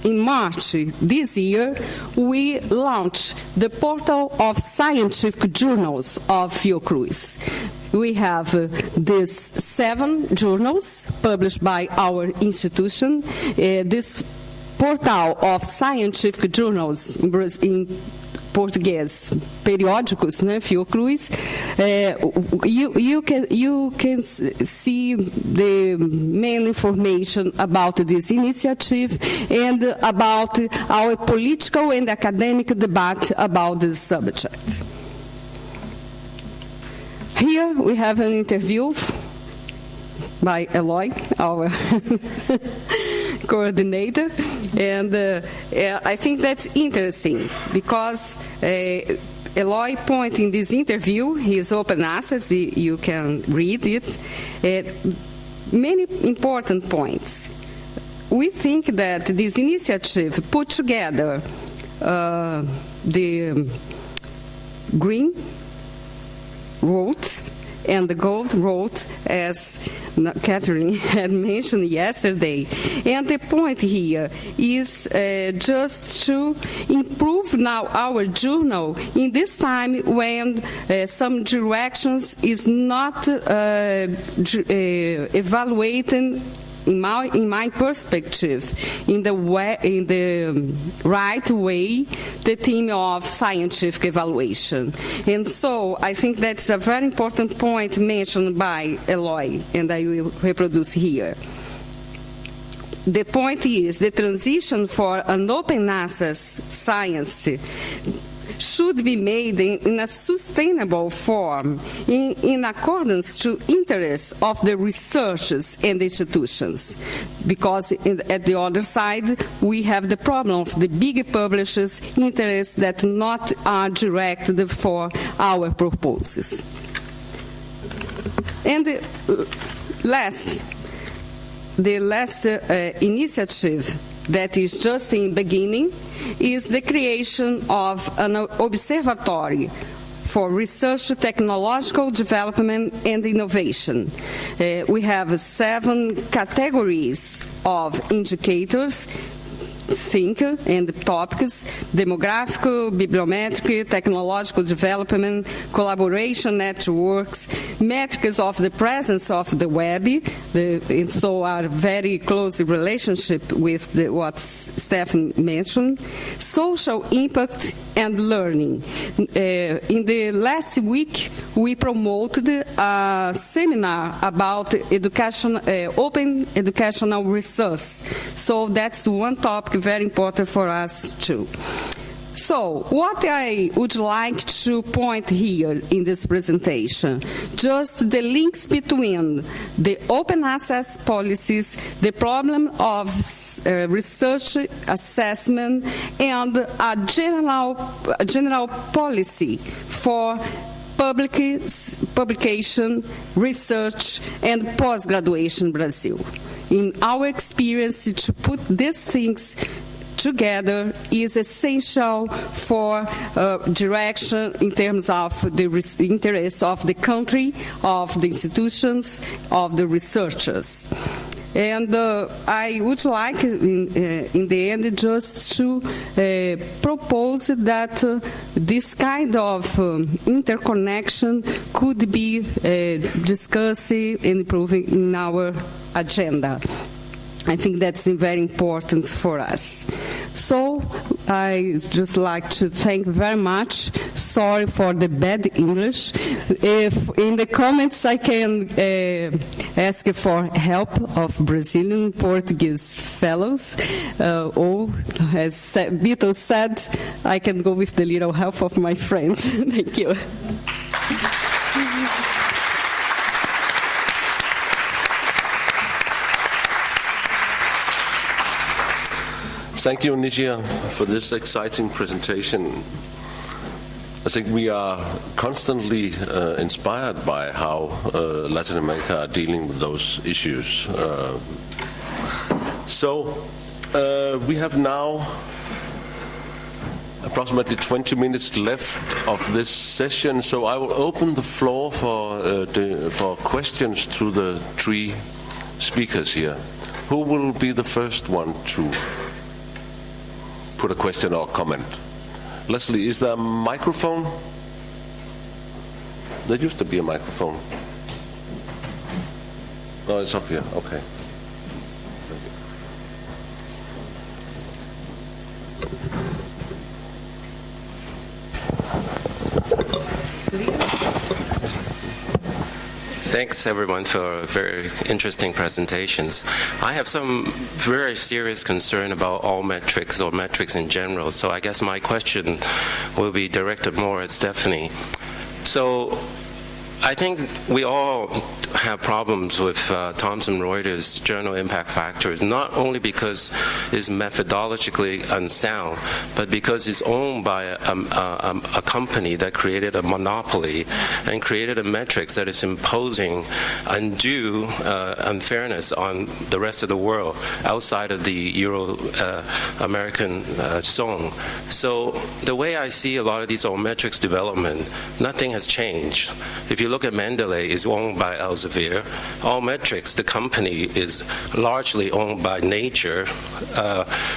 In March this year, we launched the portal of scientific journals of Fiocruz. We have these 7 journals published by our institution. This portal of scientific journals in Portuguese, periódicos, né, Fiocruz. You can see the main information about this initiative and about our political and academic debate about this subject. Here we have an interview by Eloy, our coordinator, and I think that's interesting because Eloy point in this interview, his open access, you can read it, many important points. We think that this initiative put together the green road and the gold road, as Catherine had mentioned yesterday. And the point here is just to improve now our journal in this time when some directions is not evaluating, in my perspective, in the right way, the theme of scientific evaluation. And so I think that's a very important point mentioned by Eloy, and I will reproduce here. The point is the transition for an open access science should be made in a sustainable form, in accordance to interests of the researchers and institutions. Because at the other side, we have the problem of the big publishers' interests that not are directed for our proposals. And the last initiative that is just in beginning is the creation of an observatory for research, technological development, and innovation. We have 7 categories of indicators, think and topics: demographic, bibliometric, technological development, collaboration networks, metrics of the presence of the web, and so our very close relationship with what Stephen mentioned, social impact and learning. In the last week, we promoted a seminar about education, open educational resource. So that's one topic very important for us too. So, what I would like to point here in this presentation, just the links between the open access policies, the problem of research assessment, and a general policy for publication, research, and post-graduation Brazil. In our experience, to put these things together is essential for direction in terms of the interests of the country, of the institutions, of the researchers. And I would like, in the end, just to propose that this kind of interconnection could be discussed and improved in our agenda. I think that's very important for us. So I just like to thank very much sorry for the bad English. If in the comments I can ask for help of Brazilian Portuguese fellows, or as Beatles said, I can go with the little help of my friends. Thank you. Thank you, Nigia, for this exciting presentation. I think we are constantly inspired by how Latin America are dealing with those issues. We have now approximately 20 minutes left of this session, so I will open the floor for questions to the three speakers here. Who will be the first one to put a question or comment? Leslie, is there a microphone? There used to be a microphone. Oh, it's up here. Okay. Thanks, everyone, for very interesting presentations. I have some very serious concern about all metrics or metrics in general, so I guess my question will be directed more at Stephanie. So I think we all have problems with Thomson Reuters journal impact factors, not only because it's methodologically unsound, but because it's owned by a company that created a monopoly and created a metrics that is imposing undue unfairness on the rest of the world outside of the Euro-American zone. So the way I see a lot of these old metrics development, nothing has changed. If you look at Mendeley, it's owned by Elsevier. All metrics, the company is largely owned by Nature.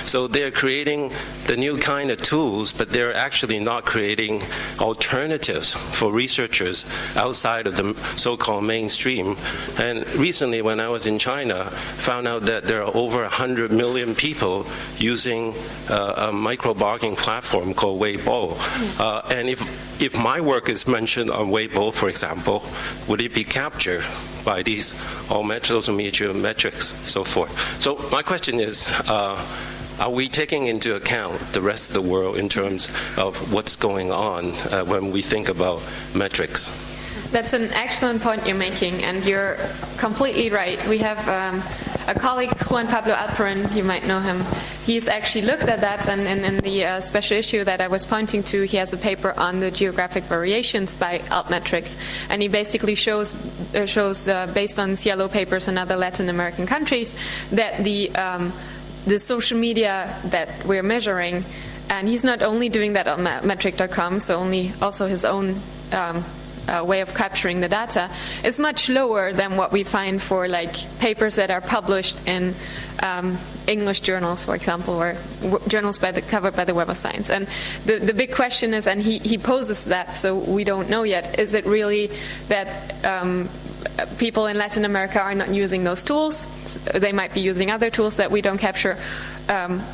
So they're creating the new kind of tools, but they're actually not creating alternatives for researchers outside of the so-called mainstream. And recently, when I was in China, found out that there are over 100 million people using a microblogging platform called Weibo. And if my work is mentioned on Weibo, for example, would it be captured by these all mutual metrics, so forth? So my question is, are we taking into account the rest of the world in terms of what's going on when we think about metrics? That's an excellent point you're making, and you're completely right. We have a colleague, Juan Pablo Alperin, you might know him. He's actually looked at that, and in the special issue that I was pointing to, he has a paper on the geographic variations by altmetrics, and he basically shows based on Cielo papers and other Latin American countries, that the social media that we're measuring, and he's not only doing that on metric.com, so also his own way of capturing the data, is much lower than what we find for like papers that are published in English journals, for example, or journals covered by the Web of Science. And the big question is, and he poses that, so we don't know yet, is it really that people in Latin America are not using those tools? They might be using other tools that we don't capture,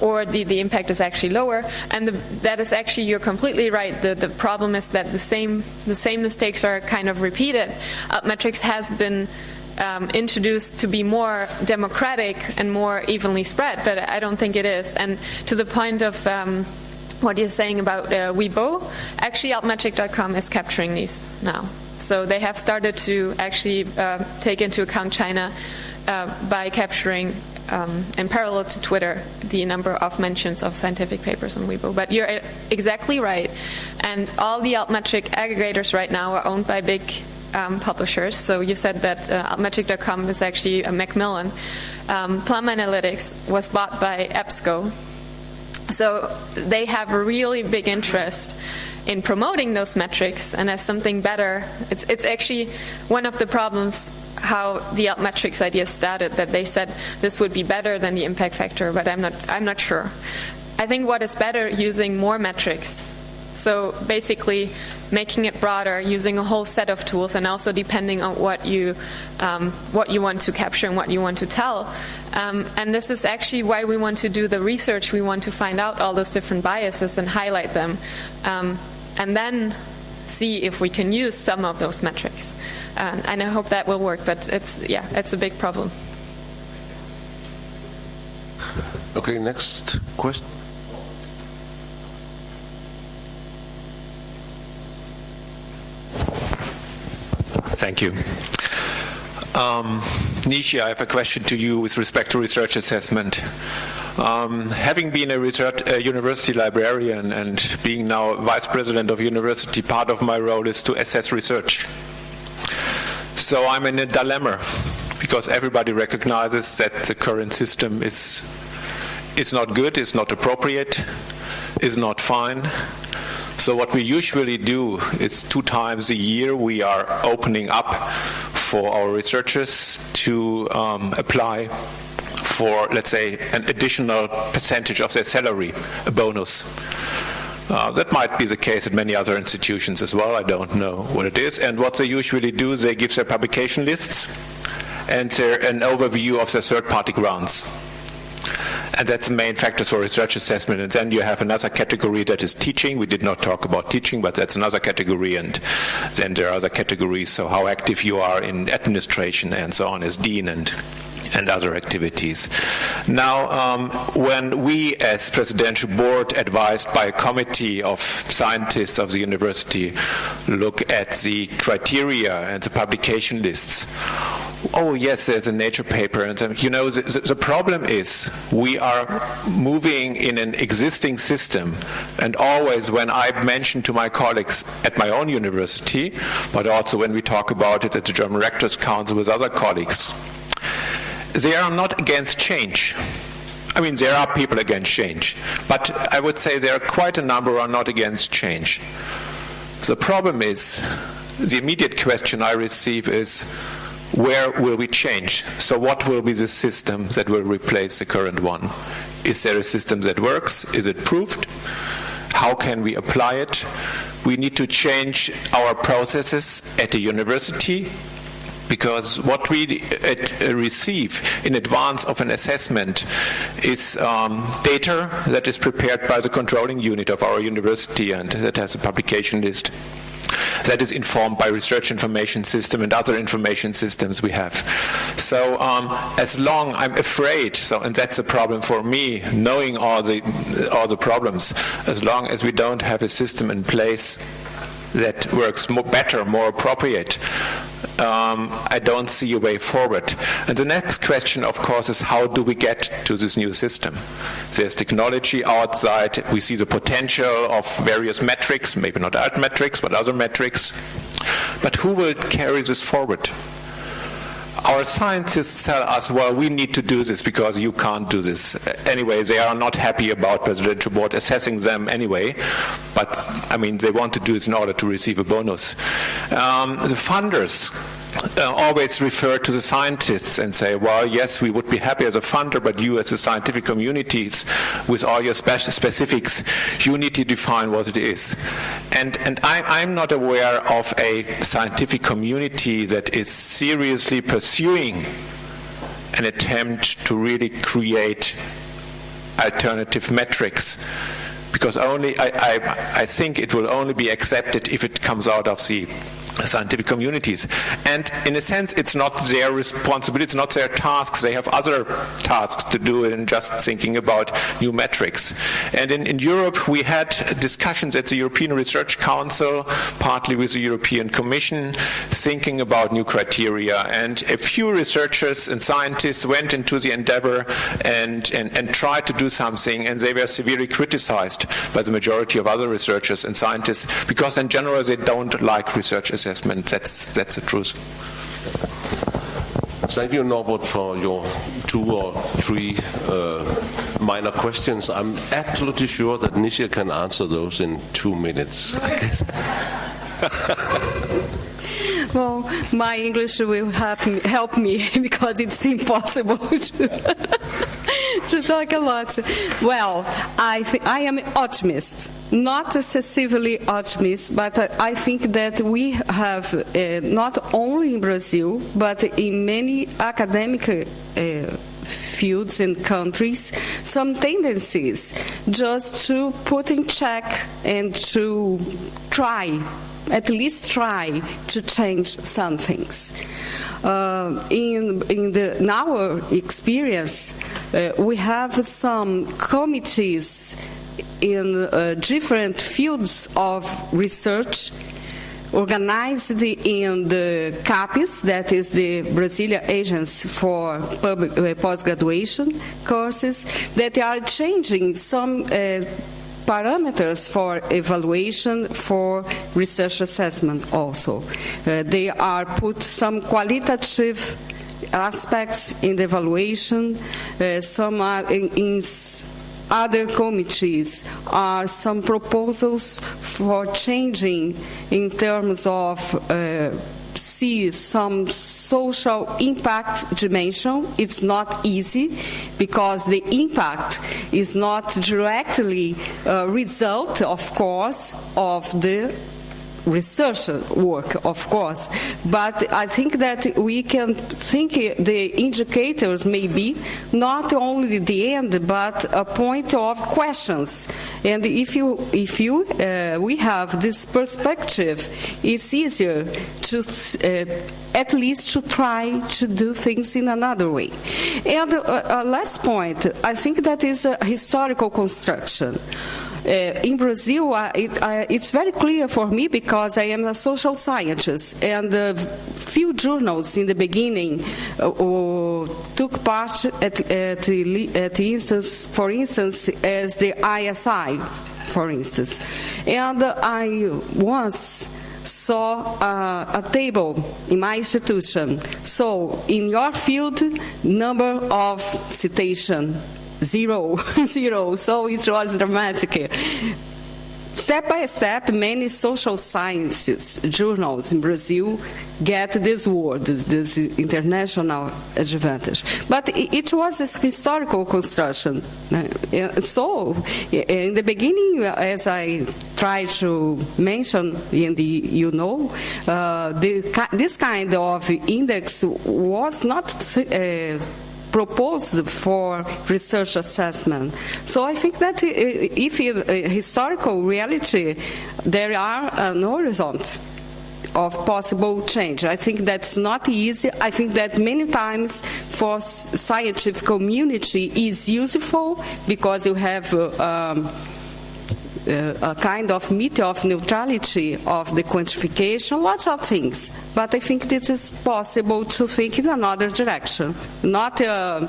or the impact is actually lower. And that is actually, you're completely right. The problem is that the same mistakes are kind of repeated. Altmetrics has been introduced to be more democratic and more evenly spread, but I don't think it is. And to the point of what you're saying about Weibo, actually altmetric.com is capturing these now. So they have started to actually take into account China by capturing, in parallel to Twitter, the number of mentions of scientific papers on Weibo. But you're exactly right. And all the altmetric aggregators right now are owned by big publishers. So you said that altmetric.com is actually a Macmillan. Plum Analytics was bought by EBSCO. So they have a really big interest in promoting those metrics, and as something better. It's actually one of the problems how the altmetrics idea started, that they said this would be better than the impact factor, but I'm not sure. I think what is better, using more metrics. So basically making it broader, using a whole set of tools, and also depending on what you want to capture and what you want to tell. And this is actually why we want to do the research. We want to find out all those different biases and highlight them. and then see if we can use some of those metrics. And I hope that will work, but it's a big problem. Okay, next question. Thank you. Nishi, I have a question to you with respect to research assessment. Having been a university librarian and being now vice president of university, part of my role is to assess research. So I'm in a dilemma because everybody recognizes that the current system is not good, is not appropriate, is not fine. So what we usually do is 2 times a year we are opening up for our researchers to apply for, let's say, an additional percentage of their salary, a bonus. That might be the case at many other institutions as well. I don't know what it is. And what they usually do, they give their publication lists and an overview of their third-party grants. And that's the main factor for research assessment. And then you have another category that is teaching. We did not talk about teaching, but that's another category. And then there are other categories, so how active you are in administration and so on as dean and other activities. Now, when we as presidential board, advised by a committee of scientists of the university, look at the criteria and the publication lists, oh yes, there's a Nature paper, and the problem is we are moving in an existing system, and always when I mention to my colleagues at my own university, but also when we talk about it at the German Rectors Council with other colleagues, they are not against change. I mean, there are people against change, but I would say there are quite a number who are not against change. The problem is, the immediate question I receive is, where will we change? So what will be the system that will replace the current one? Is there a system that works? Is it proved? How can we apply it? We need to change our processes at the university, because what we receive in advance of an assessment is data that is prepared by the controlling unit of our university and that has a publication list that is informed by research information system and other information systems we have. So as long, I'm afraid, and that's a problem for me, knowing all the problems, as long as we don't have a system in place that works better, more appropriate, I don't see a way forward. And the next question, of course, is how do we get to this new system? There's technology outside. We see the potential of various metrics, maybe not alt metrics, but other metrics. But who will carry this forward? Our scientists tell us, well, we need to do this because you can't do this. Anyway, they are not happy about presidential board assessing them anyway, but I mean, they want to do this in order to receive a bonus. The funders always refer to the scientists and say, well, yes, we would be happy as a funder, but you as the scientific communities, with all your specifics, you need to define what it is. And I'm not aware of a scientific community that is seriously pursuing an attempt to really create alternative metrics, because I think it will only be accepted if it comes out of the scientific communities. And in a sense, it's not their responsibility, it's not their tasks. They have other tasks to do than just thinking about new metrics. And in Europe, we had discussions at the European Research Council, partly with the European Commission, thinking about new criteria. And a few researchers and scientists went into the endeavor and tried to do something, and they were severely criticized by the majority of other researchers and scientists, because in general, they don't like research assessment. That's the truth. Thank you, Norbert, for your 2 or 3 minor questions. I'm absolutely sure that Nisha can answer those in 2 minutes. Well, my English will help me because it's impossible to talk a lot. Well, I am optimist, not excessively optimist, but I think that we have, not only in Brazil, but in many academic fields and countries some tendencies just to put in check and to at least try to change some things. In our experience, we have some committees in different fields of research organized in the CAPES, that is the Brazilian Agency for Post-Graduation Courses, that are changing some parameters for evaluation for research assessment also. They are put some qualitative aspects in the evaluation, some are in other committees are some proposals for changing in terms of see some social impact dimension. It's not easy because the impact is not directly a result, of course, of the research work, of course, but I think that we can think the indicators may be not only the end, but a point of questions. And if we have this perspective, it's easier to at least to try to do things in another way. And last point, I think that is a historical construction. In Brazil, it's very clear for me because I am a social scientist, and few journals in the beginning took part at instance, for instance, as the ISI, for instance. And I once saw a table in my institution. So in your field, number of citation, 0, 0, so it was dramatic. Step by step, many social sciences journals in Brazil get this word, this international advantage. But it was a historical construction. So, in the beginning, as I tried to mention, this kind of index was not proposed for research assessment. So I think that if in historical reality, there are an horizon of possible change. I think that's not easy. I think that many times for scientific community is useful because you have a kind of myth of neutrality of the quantification, lots of things. But I think this is possible to think in another direction, not a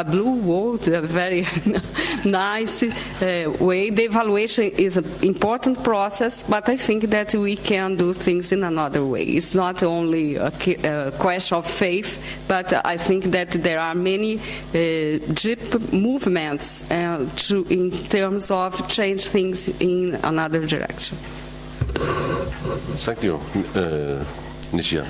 blue world, a very nice way. The evaluation is an important process, but I think that we can do things in another way. It's not only a question of faith, but I think that there are many deep movements in terms of change things in another direction. Thank you, Nishia.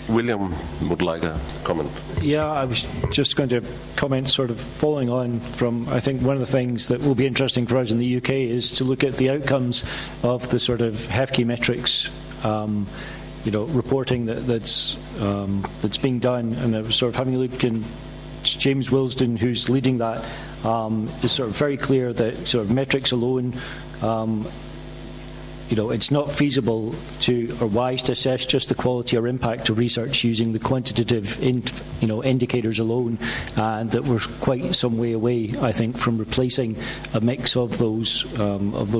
William would like a comment. Yeah, I was just going to comment sort of following on from, I think one of the things that will be interesting for us in the UK is to look at the outcomes of the sort of HEFCE metrics reporting that's being done, and I was sort of having a look, and James Wilsden, who's leading that, is sort of very clear that sort of metrics alone, it's not feasible or wise to assess just the quality or impact of research using the quantitative indicators alone, and that we're quite some way away, I think, from replacing a mix of those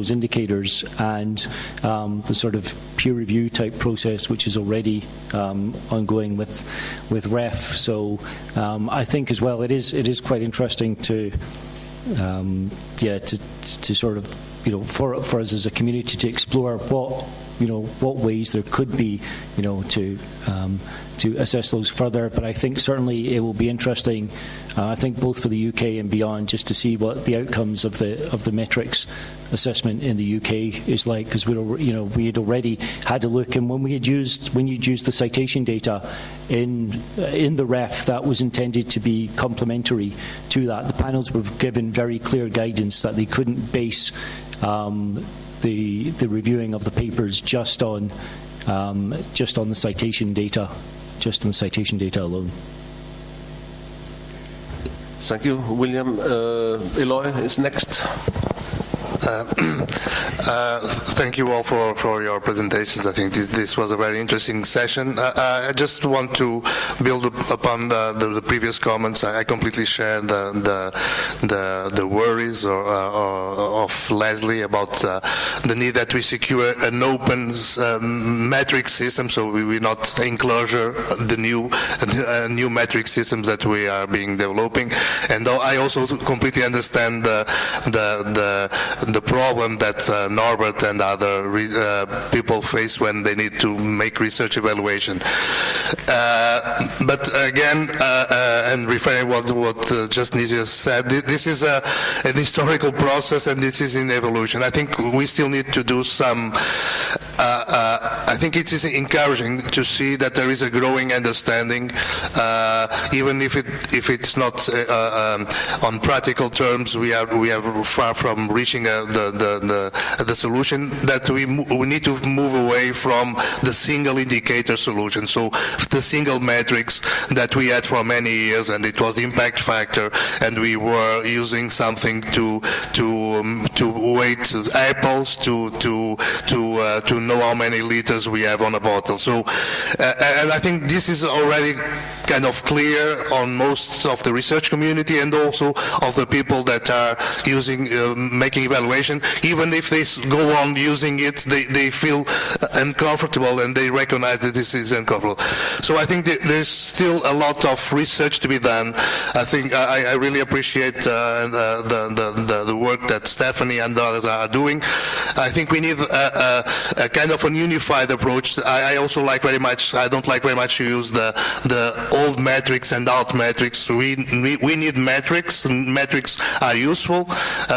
indicators and the sort of peer review type process which is already ongoing with REF. So I think as well it is quite interesting to sort of for us as a community to explore what ways there could be to assess those further. But I think certainly it will be interesting, I think both for the UK and beyond, just to see what the outcomes of the metrics assessment in the UK is like, because we had already had a look, and when you'd used the citation data in the REF, that was intended to be complementary to that. The panels were given very clear guidance that they couldn't base the reviewing of the papers just on the citation data alone. Thank you, William. Eloy is next. Thank you all for your presentations. I think this was a very interesting session. I just want to build upon the previous comments. I completely share the worries of Leslie about the need that we secure an open metric system, so we not enclosure the new metric systems that we are developing. And I also completely understand the problem that Norbert and other people face when they need to make research evaluation. But again, and referring what just Nizia said, this is an historical process and this is in evolution. I think we still need to do some. I think it is encouraging to see that there is a growing understanding, even if it's not on practical terms. We are far from reaching the solution, that we need to move away from the single indicator solution. So the single metrics that we had for many years, and it was the impact factor, and we were using something to weight apples to know how many liters we have on a bottle. So, and I think this is already kind of clear on most of the research community and also of the people that are using, making evaluation. Even if they go on using it, they feel uncomfortable and they recognize that this is uncomfortable. So I think there's still a lot of research to be done. I think I really appreciate the work that Stephanie and others are doing. I think we need a kind of an unified approach. I also like very much, I don't like very much to use the old metrics and out metrics. We need metrics. Metrics are useful.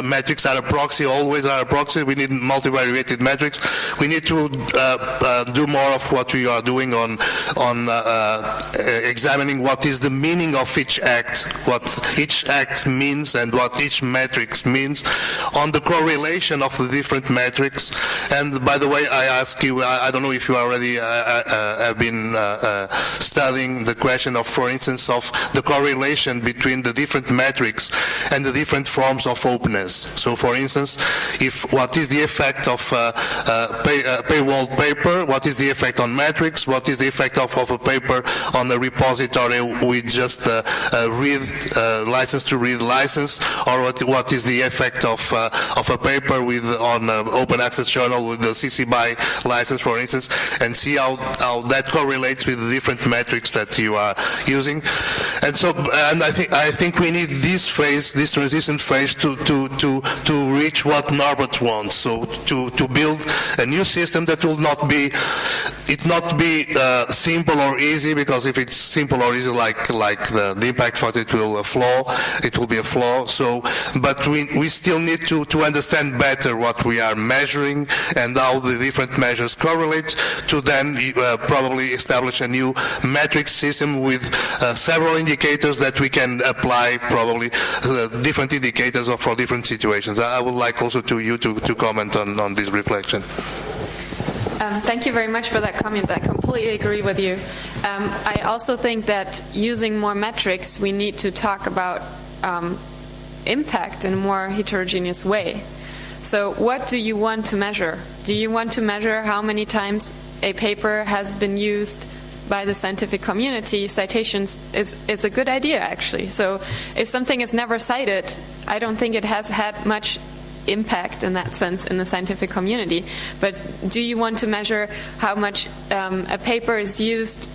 Metrics are a proxy, always are a proxy. We need multivariated metrics. We need to do more of what we are doing on examining what is the meaning of each act, what each act means and what each metrics means, on the correlation of the different metrics. And by the way, I ask you, I don't know if you already have been studying the question of, for instance, of the correlation between the different metrics and the different forms of openness. So for instance, if what is the effect of paywall paper, what is the effect on metrics, what is the effect of a paper on a repository with just read license to read license, or what is the effect of a paper with on an open access journal with the CC BY license, for instance, and see how that correlates with the different metrics that you are using. And so, and I think we need this phase, this transition phase, to reach what Norbert wants. So to build a new system that will not be simple or easy, because if it's simple or easy, like the impact factor, it will be a flaw. So, but we still need to understand better what we are measuring and how the different measures correlate, to then probably establish a new metric system with several indicators that we can apply, probably different indicators for different situations. I would like also you to comment on this reflection. Thank you very much for that comment. I completely agree with you. I also think that using more metrics, we need to talk about impact in a more heterogeneous way. So what do you want to measure? Do you want to measure how many times a paper has been used by the scientific community? Citations is a good idea, actually. So if something is never cited, I don't think it has had much impact in that sense in the scientific community. But do you want to measure how much a paper is used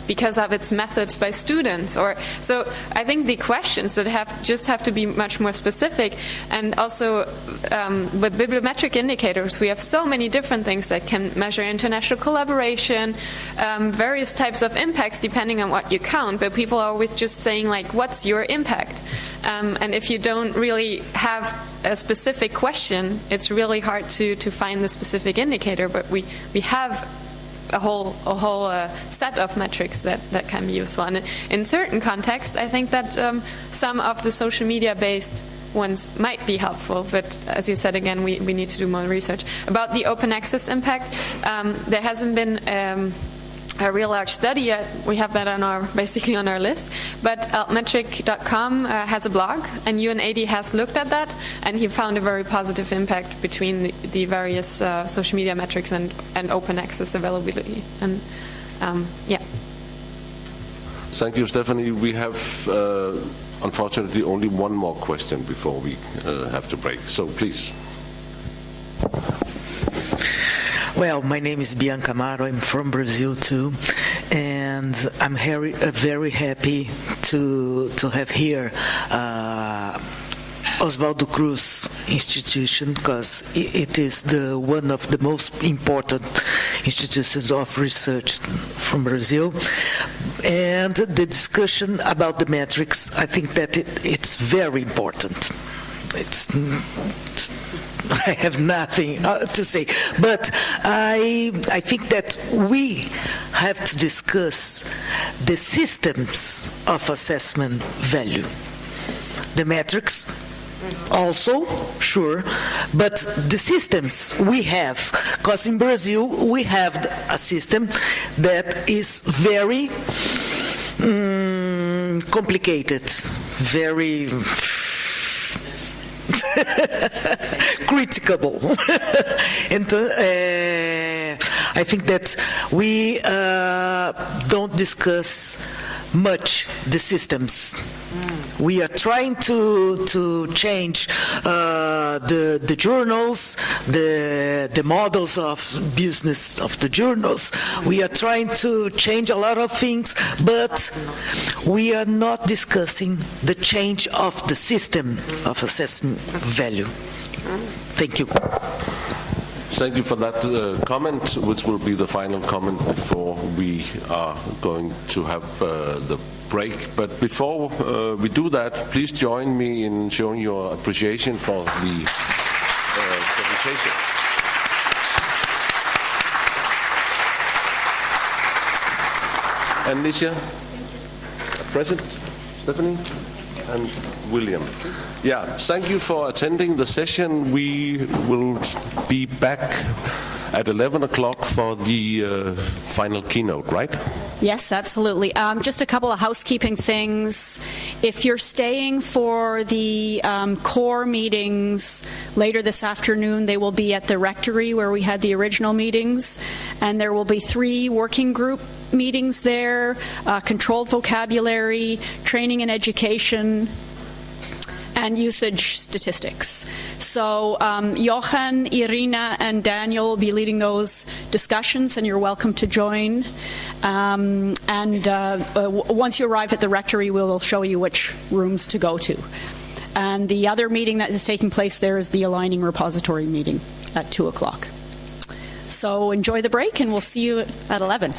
because of its methods by students? Or so I think the questions that have to be much more specific. And also with bibliometric indicators, we have so many different things that can measure international collaboration, various types of impacts depending on what you count. But people are always just saying, like, what's your impact? And if you don't really have a specific question, it's really hard to find the specific indicator. But we have a whole set of metrics that can be useful. And in certain contexts, I think that some of the social media-based ones might be helpful. But as you said, again, we need to do more research. About the open access impact, there hasn't been a real large study yet. We have that basically on our list. But altmetric.com has a blog, and UNAID has looked at that, and he found a very positive impact between the various social media metrics and open access availability. And yeah. Thank you, Stephanie. We have, unfortunately, only one more question before we have to break. So please. Well, my name is Bianca Amaro. I'm from Brazil too, and I'm very happy to have here Oswaldo Cruz Institution, because it is one of the most important institutions of research from Brazil. And the discussion about the metrics, I think that it's very important. I have nothing to say, but I think that we have to discuss the systems of assessment value. The metrics also, sure, but the systems we have, because in Brazil we have a system that is very complicated, very critical. And I think that we don't discuss much the systems. We are trying to change the journals, the models of business of the journals. We are trying to change a lot of things, but we are not discussing the change of the system of assessment value. Thank you. Thank you for that comment, which will be the final comment before we are going to have the break. But before we do that, please join me in showing your appreciation for the presentation. And Nisha, present, Stephanie, and William. Yeah, thank you for attending the session. We will be back at 11 o'clock for the final keynote, right? Yes, absolutely. Just a couple of housekeeping things. If you're staying for the COAR meetings later this afternoon, they will be at the rectory where we had the original meetings, and there will be 3 working group meetings there, controlled vocabulary, training and education, and usage statistics. So Jochen, Irina, and Daniel will be leading those discussions, and you're welcome to join. Once you arrive at the rectory, we'll show you which rooms to go to. And the other meeting that is taking place there is the Aligning Repository meeting at 2 o'clock. So enjoy the break, and we'll see you at 11.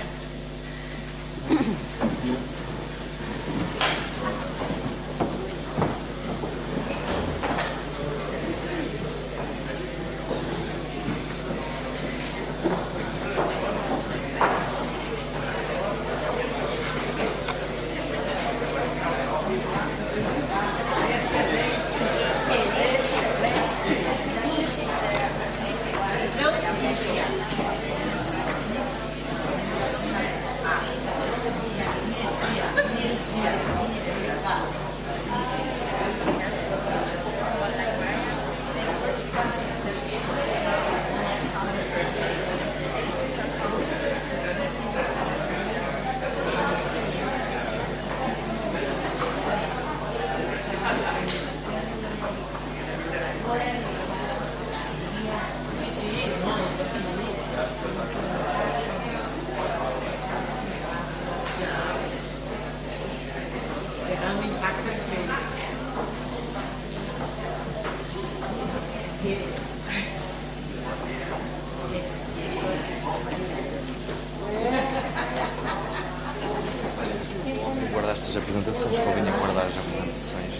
Guardaste as apresentações, convinha guardar as apresentações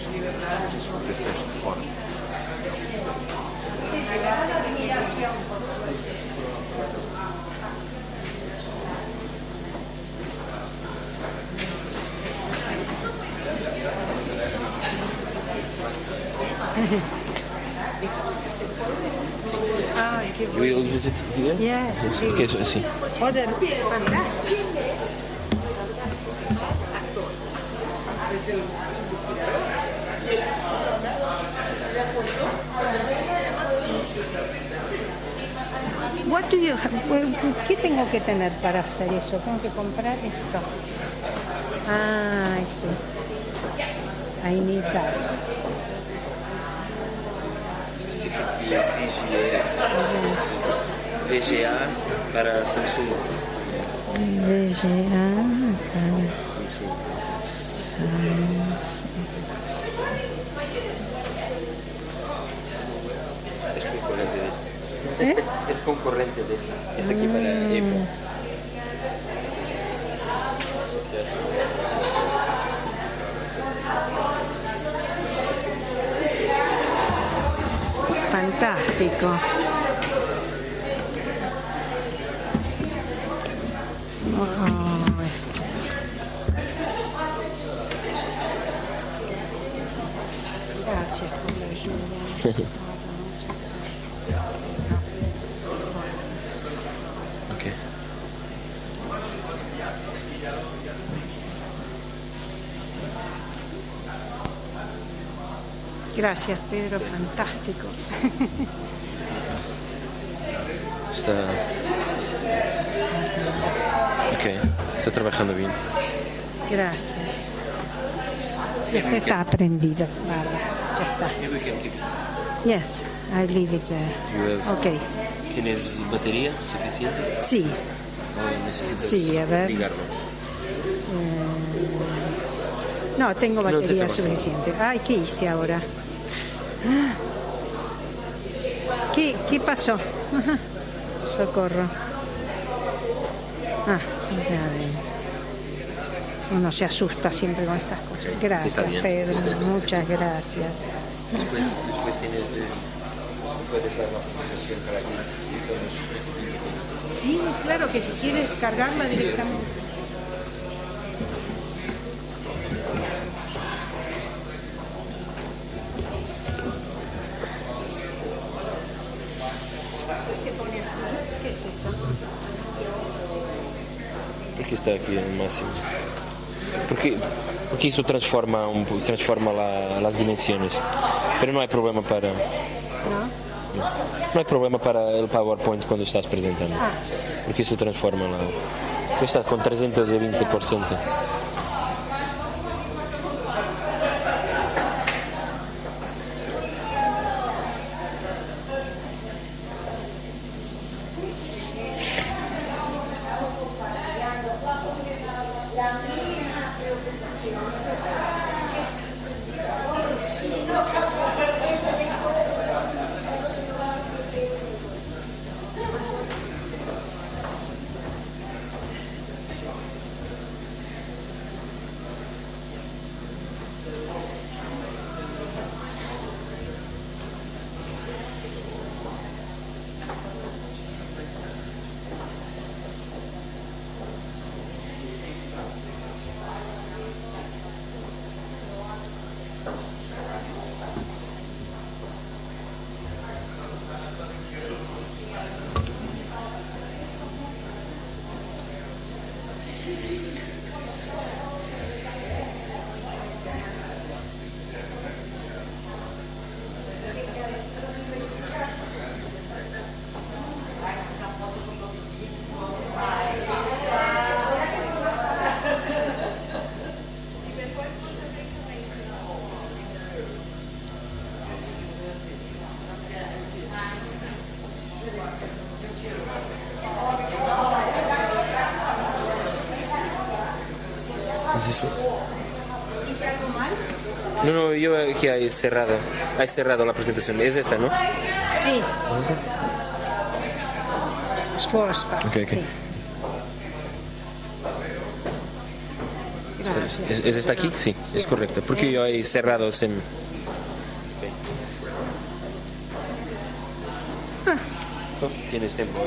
dessas de fora. Will you use it here? Yes. Okay, so sí. Joder, fantástico. What do you have? ¿Qué tengo que tener para hacer eso? Tengo que comprar esto. Ah, eso. I need that. Específico VGA para Samsung. VGA para Es concurrente de esta. Esta aquí para iPhone. fantástico. Gracias por la ayuda. Okay. Gracias, Pedro, fantástico. Está... Ok, está trabajando bien. Gracias. Este está aprendido. Vale, ya está. Yes, I leave it there. Okay. ¿Tienes batería suficiente? Sí. ¿O necesitas Sí, a ver. ligarlo? No, tengo No te batería está pasando. suficiente. Ay, ¿qué hice ahora? ¿Qué pasó? Ajá. Socorro. Ya ven. Uno se asusta siempre con estas cosas. Gracias, está bien. Pedro. Muchas gracias. Después tienes... puedes hacer la presentación para aquí. Sí, claro que si quieres cargarla directamente. Se pone así. ¿Qué es eso? Porque está aquí al máximo. Porque eso transforma las dimensiones. Pero no hay problema para... No hay problema para el PowerPoint cuando estás presentando. Porque eso transforma la... Está con 320%. ¿Es eso? ¿Hice algo mal? No, yo aquí hay cerrado la presentación. Es esta, ¿no? Sí. ¿Es esta? COAR-SPARC. Okay. Sí. Gracias. ¿Es esta aquí? Sí, es correcta. Porque yo hay cerrados en... Tienes tiempo.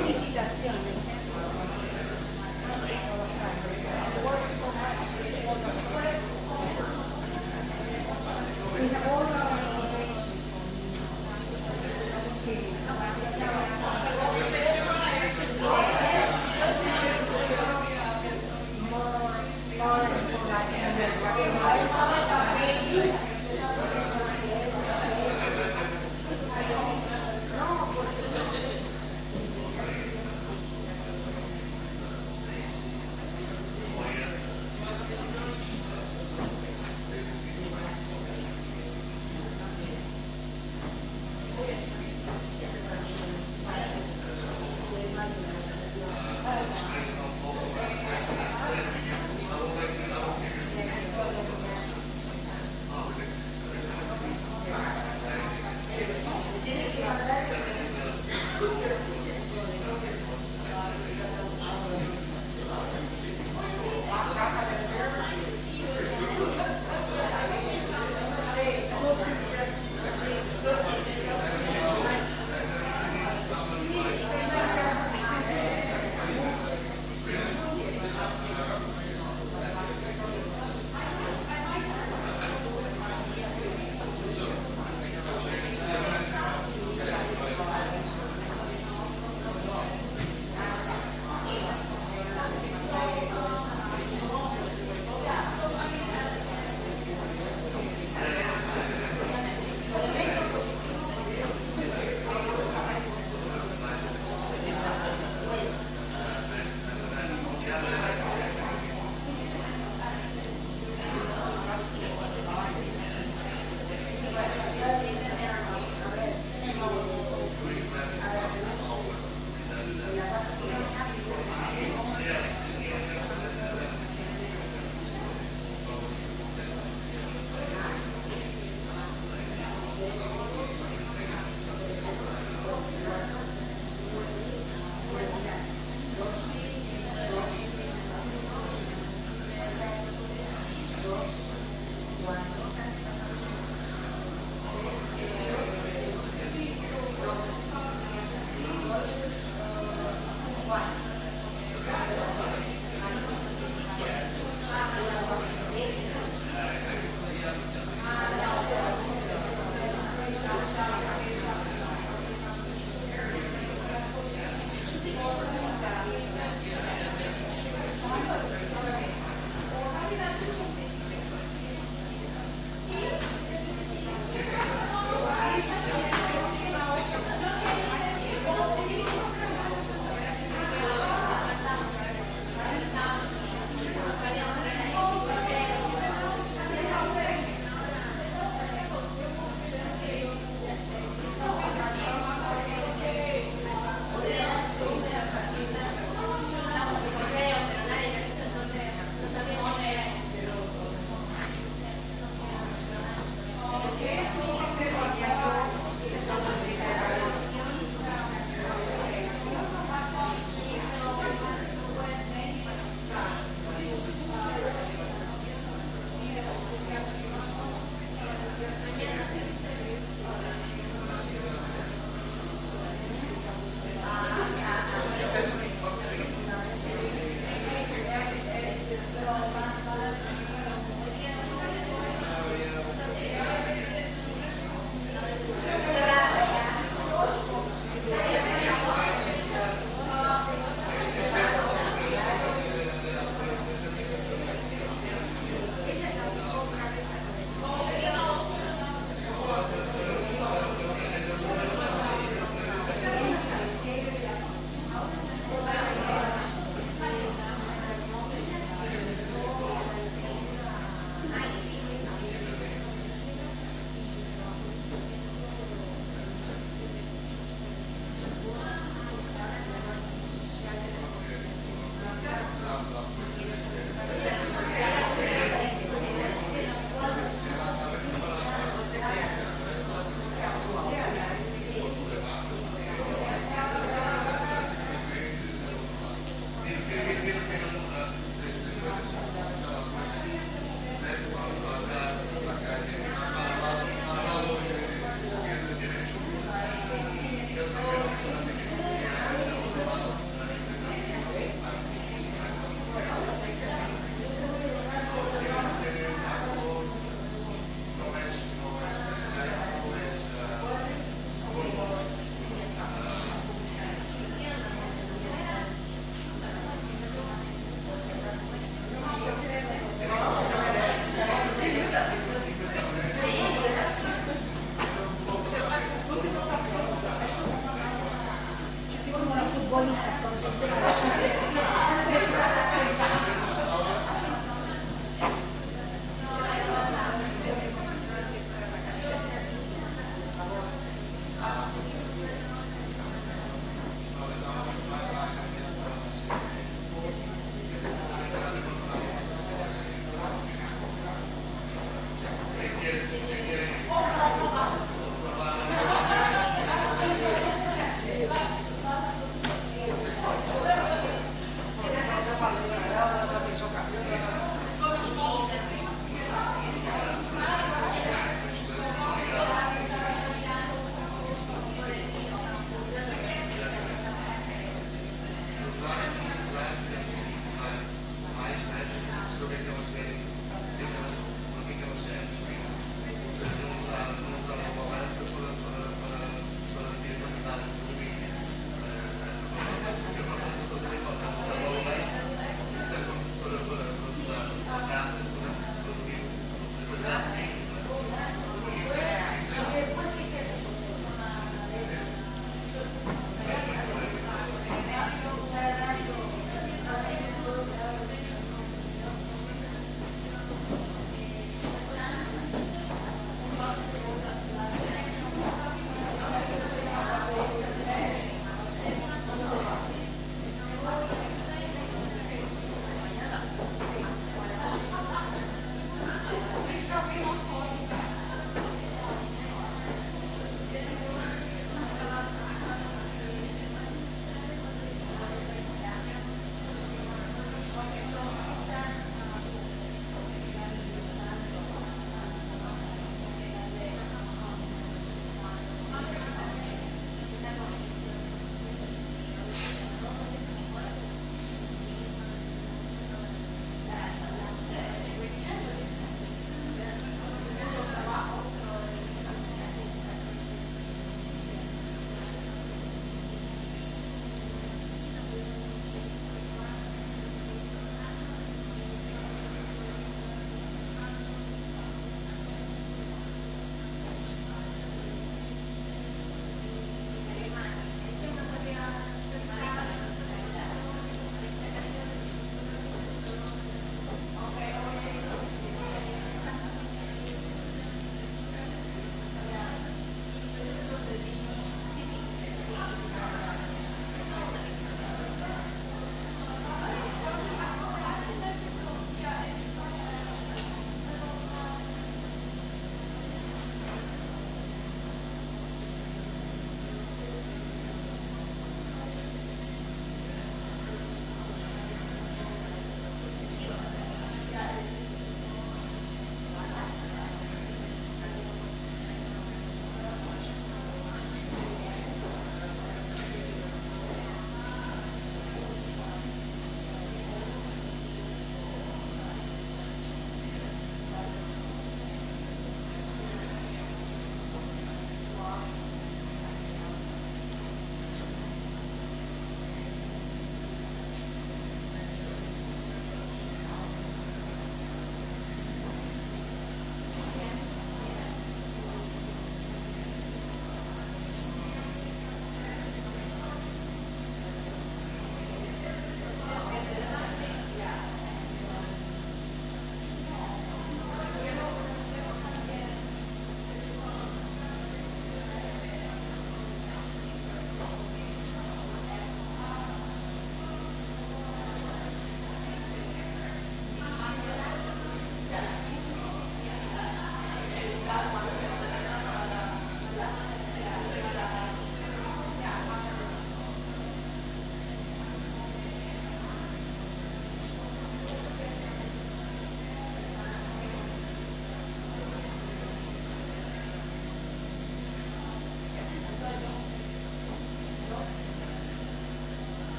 futbolista.